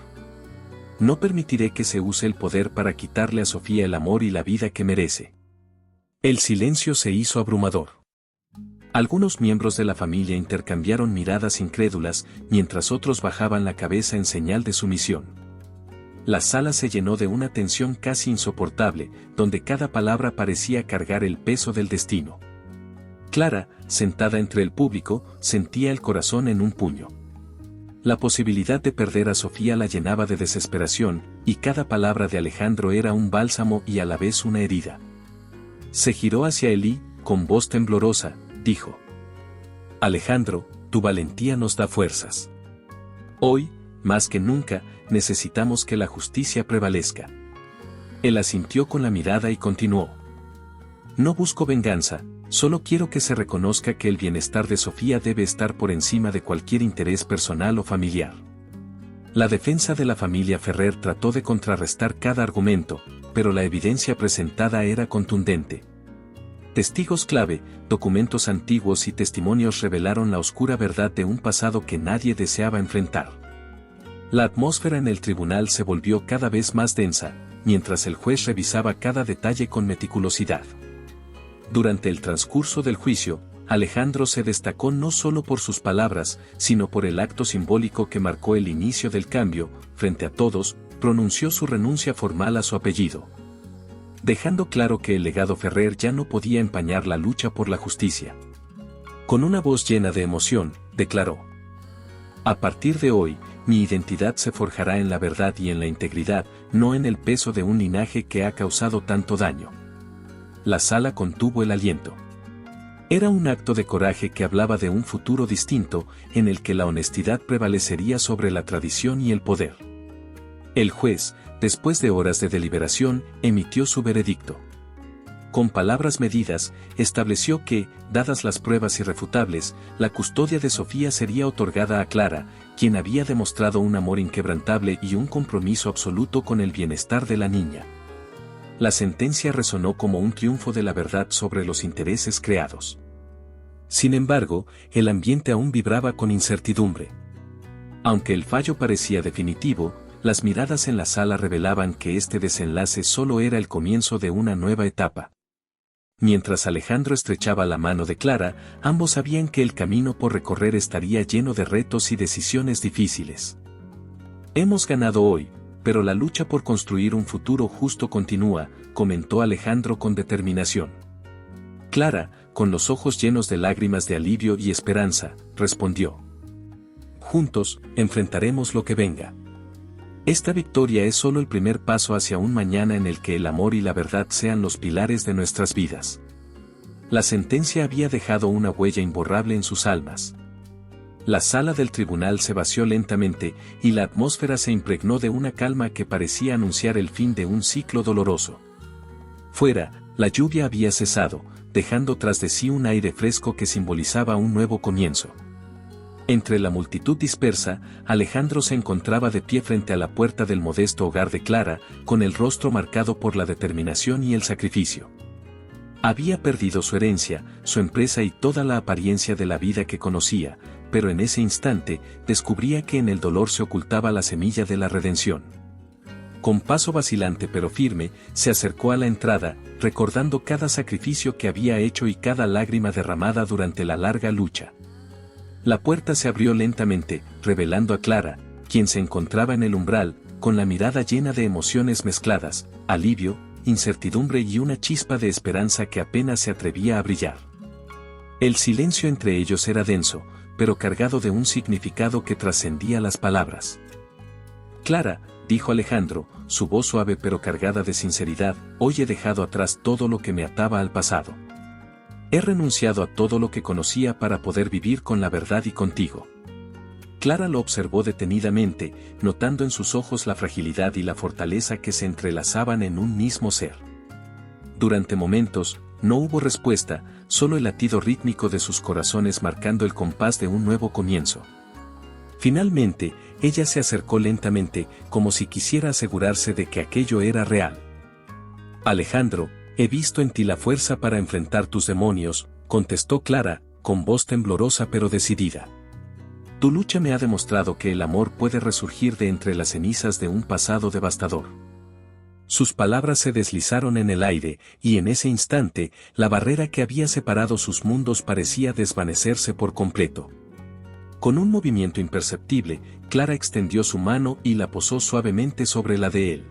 No permitiré que se use el poder para quitarle a Sofía el amor y la vida que merece. El silencio se hizo abrumador. Algunos miembros de la familia intercambiaron miradas incrédulas, mientras otros bajaban la cabeza en señal de sumisión. La sala se llenó de una tensión casi insoportable, donde cada palabra parecía cargar el peso del destino. Clara, sentada entre el público, sentía el corazón en un puño. La posibilidad de perder a Sofía la llenaba de desesperación, y cada palabra de Alejandro era un bálsamo y a la vez una herida. Se giró hacia él y, con voz temblorosa, dijo: Alejandro, tu valentía nos da fuerzas. Hoy, más que nunca, necesitamos que la justicia prevalezca. Él asintió con la mirada y continuó: No busco venganza, solo quiero que se reconozca que el bienestar de Sofía debe estar por encima de cualquier interés personal o familiar. La defensa de la familia Ferrer trató de contrarrestar cada argumento, pero la evidencia presentada era contundente. Testigos clave, documentos antiguos y testimonios revelaron la oscura verdad de un pasado que nadie deseaba enfrentar. La atmósfera en el tribunal se volvió cada vez más densa, mientras el juez revisaba cada detalle con meticulosidad. Durante el transcurso del juicio, Alejandro se destacó no solo por sus palabras, sino por el acto simbólico que marcó el inicio del cambio. Frente a todos, pronunció su renuncia formal a su apellido, dejando claro que el legado Ferrer ya no podía empañar la lucha por la justicia. Con una voz llena de emoción, declaró: A partir de hoy, mi identidad se forjará en la verdad y en la integridad, no en el peso de un linaje que ha causado tanto daño. La sala contuvo el aliento. Era un acto de coraje que hablaba de un futuro distinto, en el que la honestidad prevalecería sobre la tradición y el poder. El juez, después de horas de deliberación, emitió su veredicto. Con palabras medidas, estableció que, dadas las pruebas irrefutables, la custodia de Sofía sería otorgada a Clara, quien había demostrado un amor inquebrantable y un compromiso absoluto con el bienestar de la niña. La sentencia resonó como un triunfo de la verdad sobre los intereses creados. Sin embargo, el ambiente aún vibraba con incertidumbre. Aunque el fallo parecía definitivo, las miradas en la sala revelaban que este desenlace solo era el comienzo de una nueva etapa. Mientras Alejandro estrechaba la mano de Clara, ambos sabían que el camino por recorrer estaría lleno de retos y decisiones difíciles. Hemos ganado hoy, pero la lucha por construir un futuro justo continúa, comentó Alejandro con determinación. Clara, con los ojos llenos de lágrimas de alivio y esperanza, respondió: Juntos, enfrentaremos lo que venga. Esta victoria es solo el primer paso hacia un mañana en el que el amor y la verdad sean los pilares de nuestras vidas. La sentencia había dejado una huella imborrable en sus almas. La sala del tribunal se vació lentamente, y la atmósfera se impregnó de una calma que parecía anunciar el fin de un ciclo doloroso. Fuera, la lluvia había cesado, dejando tras de sí un aire fresco que simbolizaba un nuevo comienzo. Entre la multitud dispersa, Alejandro se encontraba de pie frente a la puerta del modesto hogar de Clara, con el rostro marcado por la determinación y el sacrificio. Había perdido su herencia, su empresa y toda la apariencia de la vida que conocía, pero en ese instante, descubría que en el dolor se ocultaba la semilla de la redención. Con paso vacilante pero firme, se acercó a la entrada, recordando cada sacrificio que había hecho y cada lágrima derramada durante la larga lucha. La puerta se abrió lentamente, revelando a Clara, quien se encontraba en el umbral, con la mirada llena de emociones mezcladas, alivio, incertidumbre y una chispa de esperanza que apenas se atrevía a brillar. El silencio entre ellos era denso, pero cargado de un significado que trascendía las palabras. Clara, dijo Alejandro, su voz suave pero cargada de sinceridad, hoy he dejado atrás todo lo que me ataba al pasado. He renunciado a todo lo que conocía para poder vivir con la verdad y contigo. Clara lo observó detenidamente, notando en sus ojos la fragilidad y la fortaleza que se entrelazaban en un mismo ser. Durante momentos, no hubo respuesta, solo el latido rítmico de sus corazones marcando el compás de un nuevo comienzo. Finalmente, ella se acercó lentamente, como si quisiera asegurarse de que aquello era real. Alejandro, he visto en ti la fuerza para enfrentar tus demonios, contestó Clara, con voz temblorosa pero decidida. Tu lucha me ha demostrado que el amor puede resurgir de entre las cenizas de un pasado devastador. Sus palabras se deslizaron en el aire, y en ese instante, la barrera que había separado sus mundos parecía desvanecerse por completo. Con un movimiento imperceptible, Clara extendió su mano y la posó suavemente sobre la de él.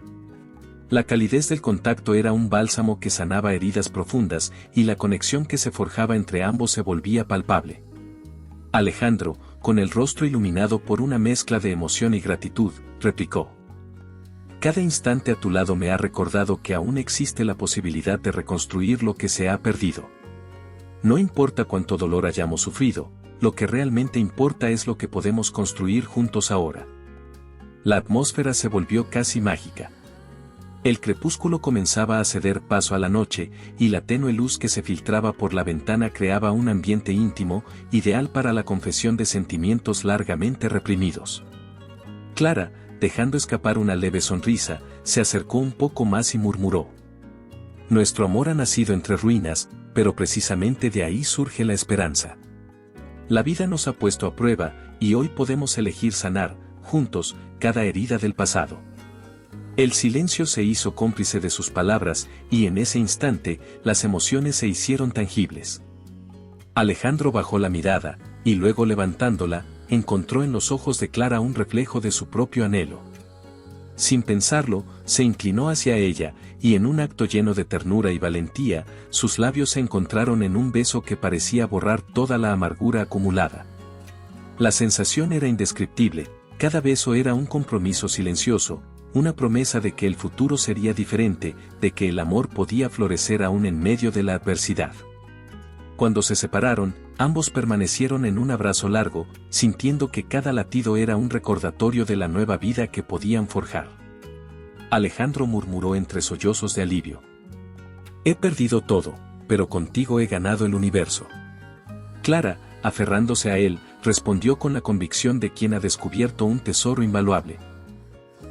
La calidez del contacto era un bálsamo que sanaba heridas profundas, y la conexión que se forjaba entre ambos se volvía palpable. Alejandro, con el rostro iluminado por una mezcla de emoción y gratitud, replicó: cada instante a tu lado me ha recordado que aún existe la posibilidad de reconstruir lo que se ha perdido. No importa cuánto dolor hayamos sufrido, lo que realmente importa es lo que podemos construir juntos ahora. La atmósfera se volvió casi mágica. El crepúsculo comenzaba a ceder paso a la noche, y la tenue luz que se filtraba por la ventana creaba un ambiente íntimo, ideal para la confesión de sentimientos largamente reprimidos. Clara, dejando escapar una leve sonrisa, se acercó un poco más y murmuró: nuestro amor ha nacido entre ruinas, pero precisamente de ahí surge la esperanza. La vida nos ha puesto a prueba, y hoy podemos elegir sanar, juntos, cada herida del pasado. El silencio se hizo cómplice de sus palabras, y en ese instante, las emociones se hicieron tangibles. Alejandro bajó la mirada, y luego levantándola, encontró en los ojos de Clara un reflejo de su propio anhelo. Sin pensarlo, se inclinó hacia ella, y en un acto lleno de ternura y valentía, sus labios se encontraron en un beso que parecía borrar toda la amargura acumulada. La sensación era indescriptible, cada beso era un compromiso silencioso, una promesa de que el futuro sería diferente, de que el amor podía florecer aún en medio de la adversidad. Cuando se separaron, ambos permanecieron en un abrazo largo, sintiendo que cada latido era un recordatorio de la nueva vida que podían forjar. Alejandro murmuró entre sollozos de alivio: he perdido todo, pero contigo he ganado el universo. Clara, aferrándose a él, respondió con la convicción de quien ha descubierto un tesoro invaluable: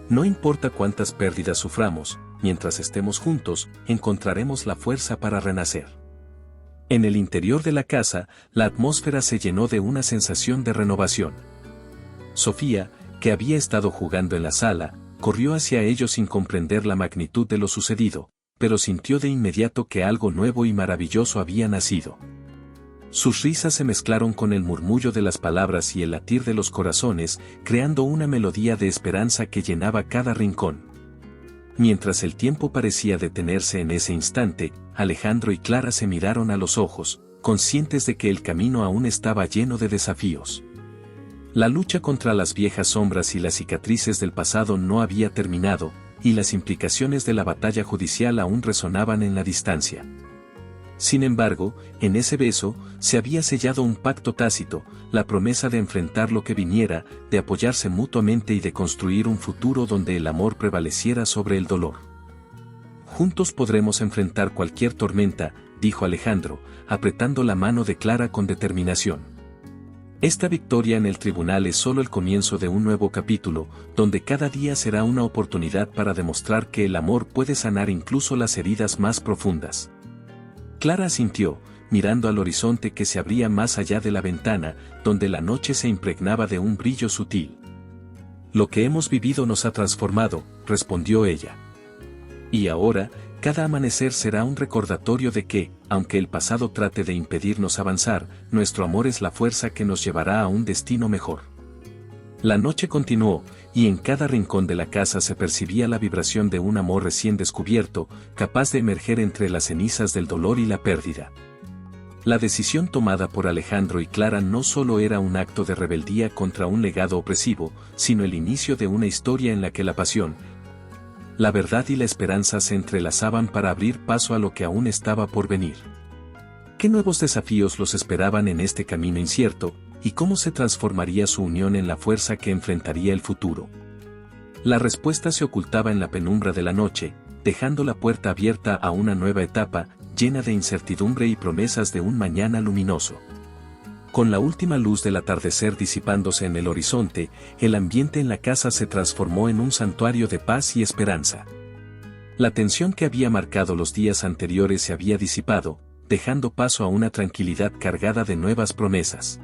no importa cuántas pérdidas suframos, mientras estemos juntos, encontraremos la fuerza para renacer. En el interior de la casa, la atmósfera se llenó de una sensación de renovación. Sofía, que había estado jugando en la sala, corrió hacia ellos sin comprender la magnitud de lo sucedido, pero sintió de inmediato que algo nuevo y maravilloso había nacido. Sus risas se mezclaron con el murmullo de las palabras y el latir de los corazones, creando una melodía de esperanza que llenaba cada rincón. Mientras el tiempo parecía detenerse en ese instante, Alejandro y Clara se miraron a los ojos, conscientes de que el camino aún estaba lleno de desafíos. La lucha contra las viejas sombras y las cicatrices del pasado no había terminado, y las implicaciones de la batalla judicial aún resonaban en la distancia. Sin embargo, en ese beso, se había sellado un pacto tácito, la promesa de enfrentar lo que viniera, de apoyarse mutuamente y de construir un futuro donde el amor prevaleciera sobre el dolor. Juntos podremos enfrentar cualquier tormenta, dijo Alejandro, apretando la mano de Clara con determinación. Esta victoria en el tribunal es solo el comienzo de un nuevo capítulo, donde cada día será una oportunidad para demostrar que el amor puede sanar incluso las heridas más profundas. Clara asintió, mirando al horizonte que se abría más allá de la ventana, donde la noche se impregnaba de un brillo sutil. Lo que hemos vivido nos ha transformado, respondió ella. Y ahora, cada amanecer será un recordatorio de que, aunque el pasado trate de impedirnos avanzar, nuestro amor es la fuerza que nos llevará a un destino mejor. La noche continuó, y en cada rincón de la casa se percibía la vibración de un amor recién descubierto, capaz de emerger entre las cenizas del dolor y la pérdida. La decisión tomada por Alejandro y Clara no solo era un acto de rebeldía contra un legado opresivo, sino el inicio de una historia en la que la pasión, la verdad y la esperanza se entrelazaban para abrir paso a lo que aún estaba por venir. ¿Qué nuevos desafíos los esperaban en este camino incierto, y cómo se transformaría su unión en la fuerza que enfrentaría el futuro? La respuesta se ocultaba en la penumbra de la noche, dejando la puerta abierta a una nueva etapa, llena de incertidumbre y promesas de un mañana luminoso. Con la última luz del atardecer disipándose en el horizonte, el ambiente en la casa se transformó en un santuario de paz y esperanza. La tensión que había marcado los días anteriores se había disipado, dejando paso a una tranquilidad cargada de nuevas promesas.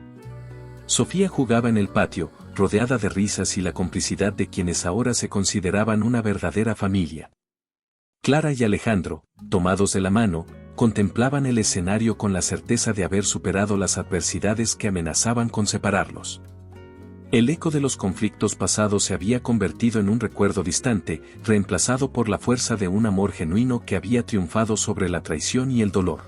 Sofía jugaba en el patio, rodeada de risas y la complicidad de quienes ahora se consideraban una verdadera familia. Clara y Alejandro, tomados de la mano, contemplaban el escenario con la certeza de haber superado las adversidades que amenazaban con separarlos. El eco de los conflictos pasados se había convertido en un recuerdo distante, reemplazado por la fuerza de un amor genuino que había triunfado sobre la traición y el dolor.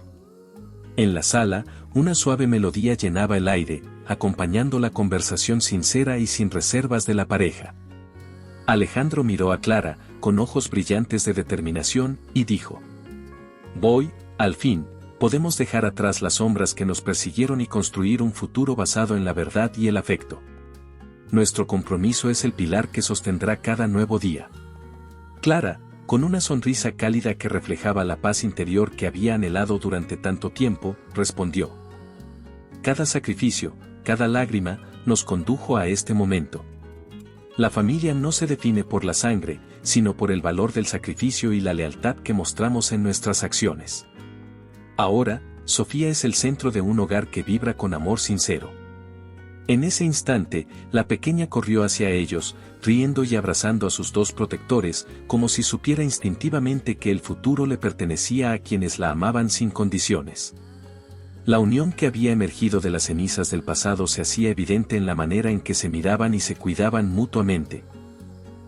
En la sala, una suave melodía llenaba el aire, acompañando la conversación sincera y sin reservas de la pareja. Alejandro miró a Clara, con ojos brillantes de determinación, y dijo: «Voy, al fin, podemos dejar atrás las sombras que nos persiguieron y construir un futuro basado en la verdad y el afecto. Nuestro compromiso es el pilar que sostendrá cada nuevo día». Clara, con una sonrisa cálida que reflejaba la paz interior que había anhelado durante tanto tiempo, respondió: «Cada sacrificio, cada lágrima, nos condujo a este momento. La familia no se define por la sangre, sino por el valor del sacrificio y la lealtad que mostramos en nuestras acciones. Ahora, Sofía es el centro de un hogar que vibra con amor sincero». En ese instante, la pequeña corrió hacia ellos, riendo y abrazando a sus dos protectores, como si supiera instintivamente que el futuro le pertenecía a quienes la amaban sin condiciones. La unión que había emergido de las cenizas del pasado se hacía evidente en la manera en que se miraban y se cuidaban mutuamente.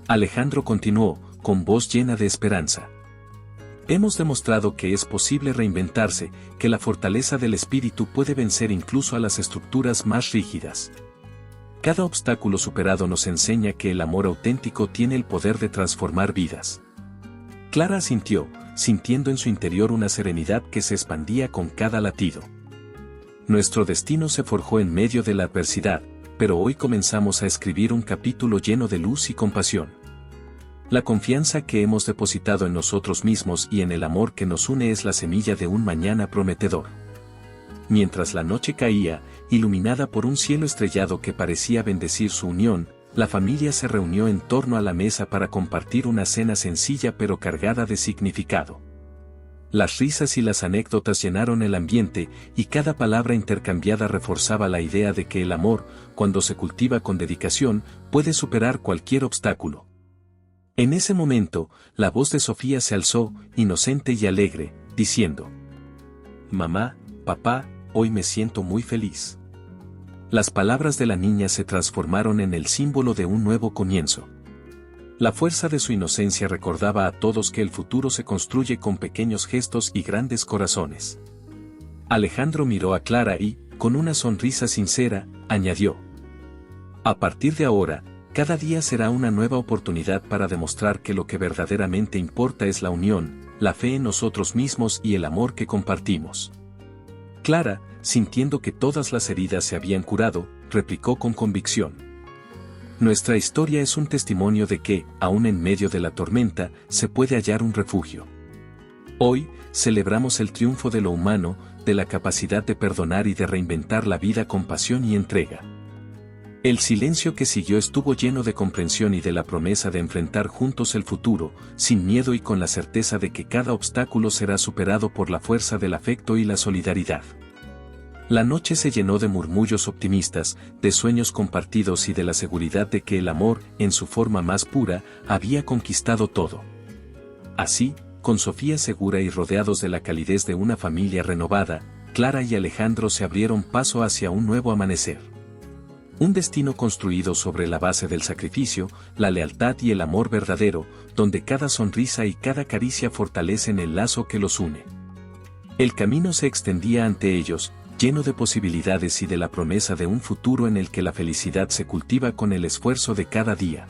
Alejandro continuó, con voz llena de esperanza: «Hemos demostrado que es posible reinventarse, que la fortaleza del espíritu puede vencer incluso a las estructuras más rígidas. Cada obstáculo superado nos enseña que el amor auténtico tiene el poder de transformar vidas». Clara asintió, sintiendo en su interior una serenidad que se expandía con cada latido. «Nuestro destino se forjó en medio de la adversidad, pero hoy comenzamos a escribir un capítulo lleno de luz y compasión. La confianza que hemos depositado en nosotros mismos y en el amor que nos une es la semilla de un mañana prometedor». Mientras la noche caía, iluminada por un cielo estrellado que parecía bendecir su unión, la familia se reunió en torno a la mesa para compartir una cena sencilla pero cargada de significado. Las risas y las anécdotas llenaron el ambiente, y cada palabra intercambiada reforzaba la idea de que el amor, cuando se cultiva con dedicación, puede superar cualquier obstáculo. En ese momento, la voz de Sofía se alzó, inocente y alegre, diciendo: «Mamá, papá, hoy me siento muy feliz». Las palabras de la niña se transformaron en el símbolo de un nuevo comienzo. La fuerza de su inocencia recordaba a todos que el futuro se construye con pequeños gestos y grandes corazones. Alejandro miró a Clara y, con una sonrisa sincera, añadió: «A partir de ahora, cada día será una nueva oportunidad para demostrar que lo que verdaderamente importa es la unión, la fe en nosotros mismos y el amor que compartimos». Clara, sintiendo que todas las heridas se habían curado, replicó con convicción: «Nuestra historia es un testimonio de que, aun en medio de la tormenta, se puede hallar un refugio. Hoy, celebramos el triunfo de lo humano, de la capacidad de perdonar y de reinventar la vida con pasión y entrega». El silencio que siguió estuvo lleno de comprensión y de la promesa de enfrentar juntos el futuro, sin miedo y con la certeza de que cada obstáculo será superado por la fuerza del afecto y la solidaridad. La noche se llenó de murmullos optimistas, de sueños compartidos y de la seguridad de que el amor, en su forma más pura, había conquistado todo. Así, con Sofía segura y rodeados de la calidez de una familia renovada, Clara y Alejandro se abrieron paso hacia un nuevo amanecer. Un destino construido sobre la base del sacrificio, la lealtad y el amor verdadero, donde cada sonrisa y cada caricia fortalecen el lazo que los une. El camino se extendía ante ellos, lleno de posibilidades y de la promesa de un futuro en el que la felicidad se cultiva con el esfuerzo de cada día.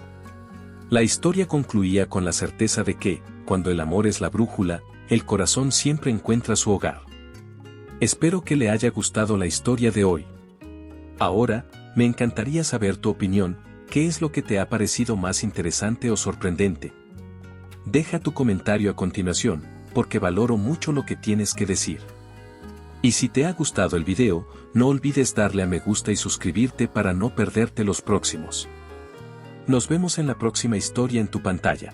La historia concluía con la certeza de que, cuando el amor es la brújula, el corazón siempre encuentra su hogar. Espero que le haya gustado la historia de hoy. Ahora, me encantaría saber tu opinión. ¿Qué es lo que te ha parecido más interesante o sorprendente? Deja tu comentario a continuación, porque valoro mucho lo que tienes que decir. Y si te ha gustado el video, no olvides darle a me gusta y suscribirte para no perderte los próximos. Nos vemos en la próxima historia en tu pantalla.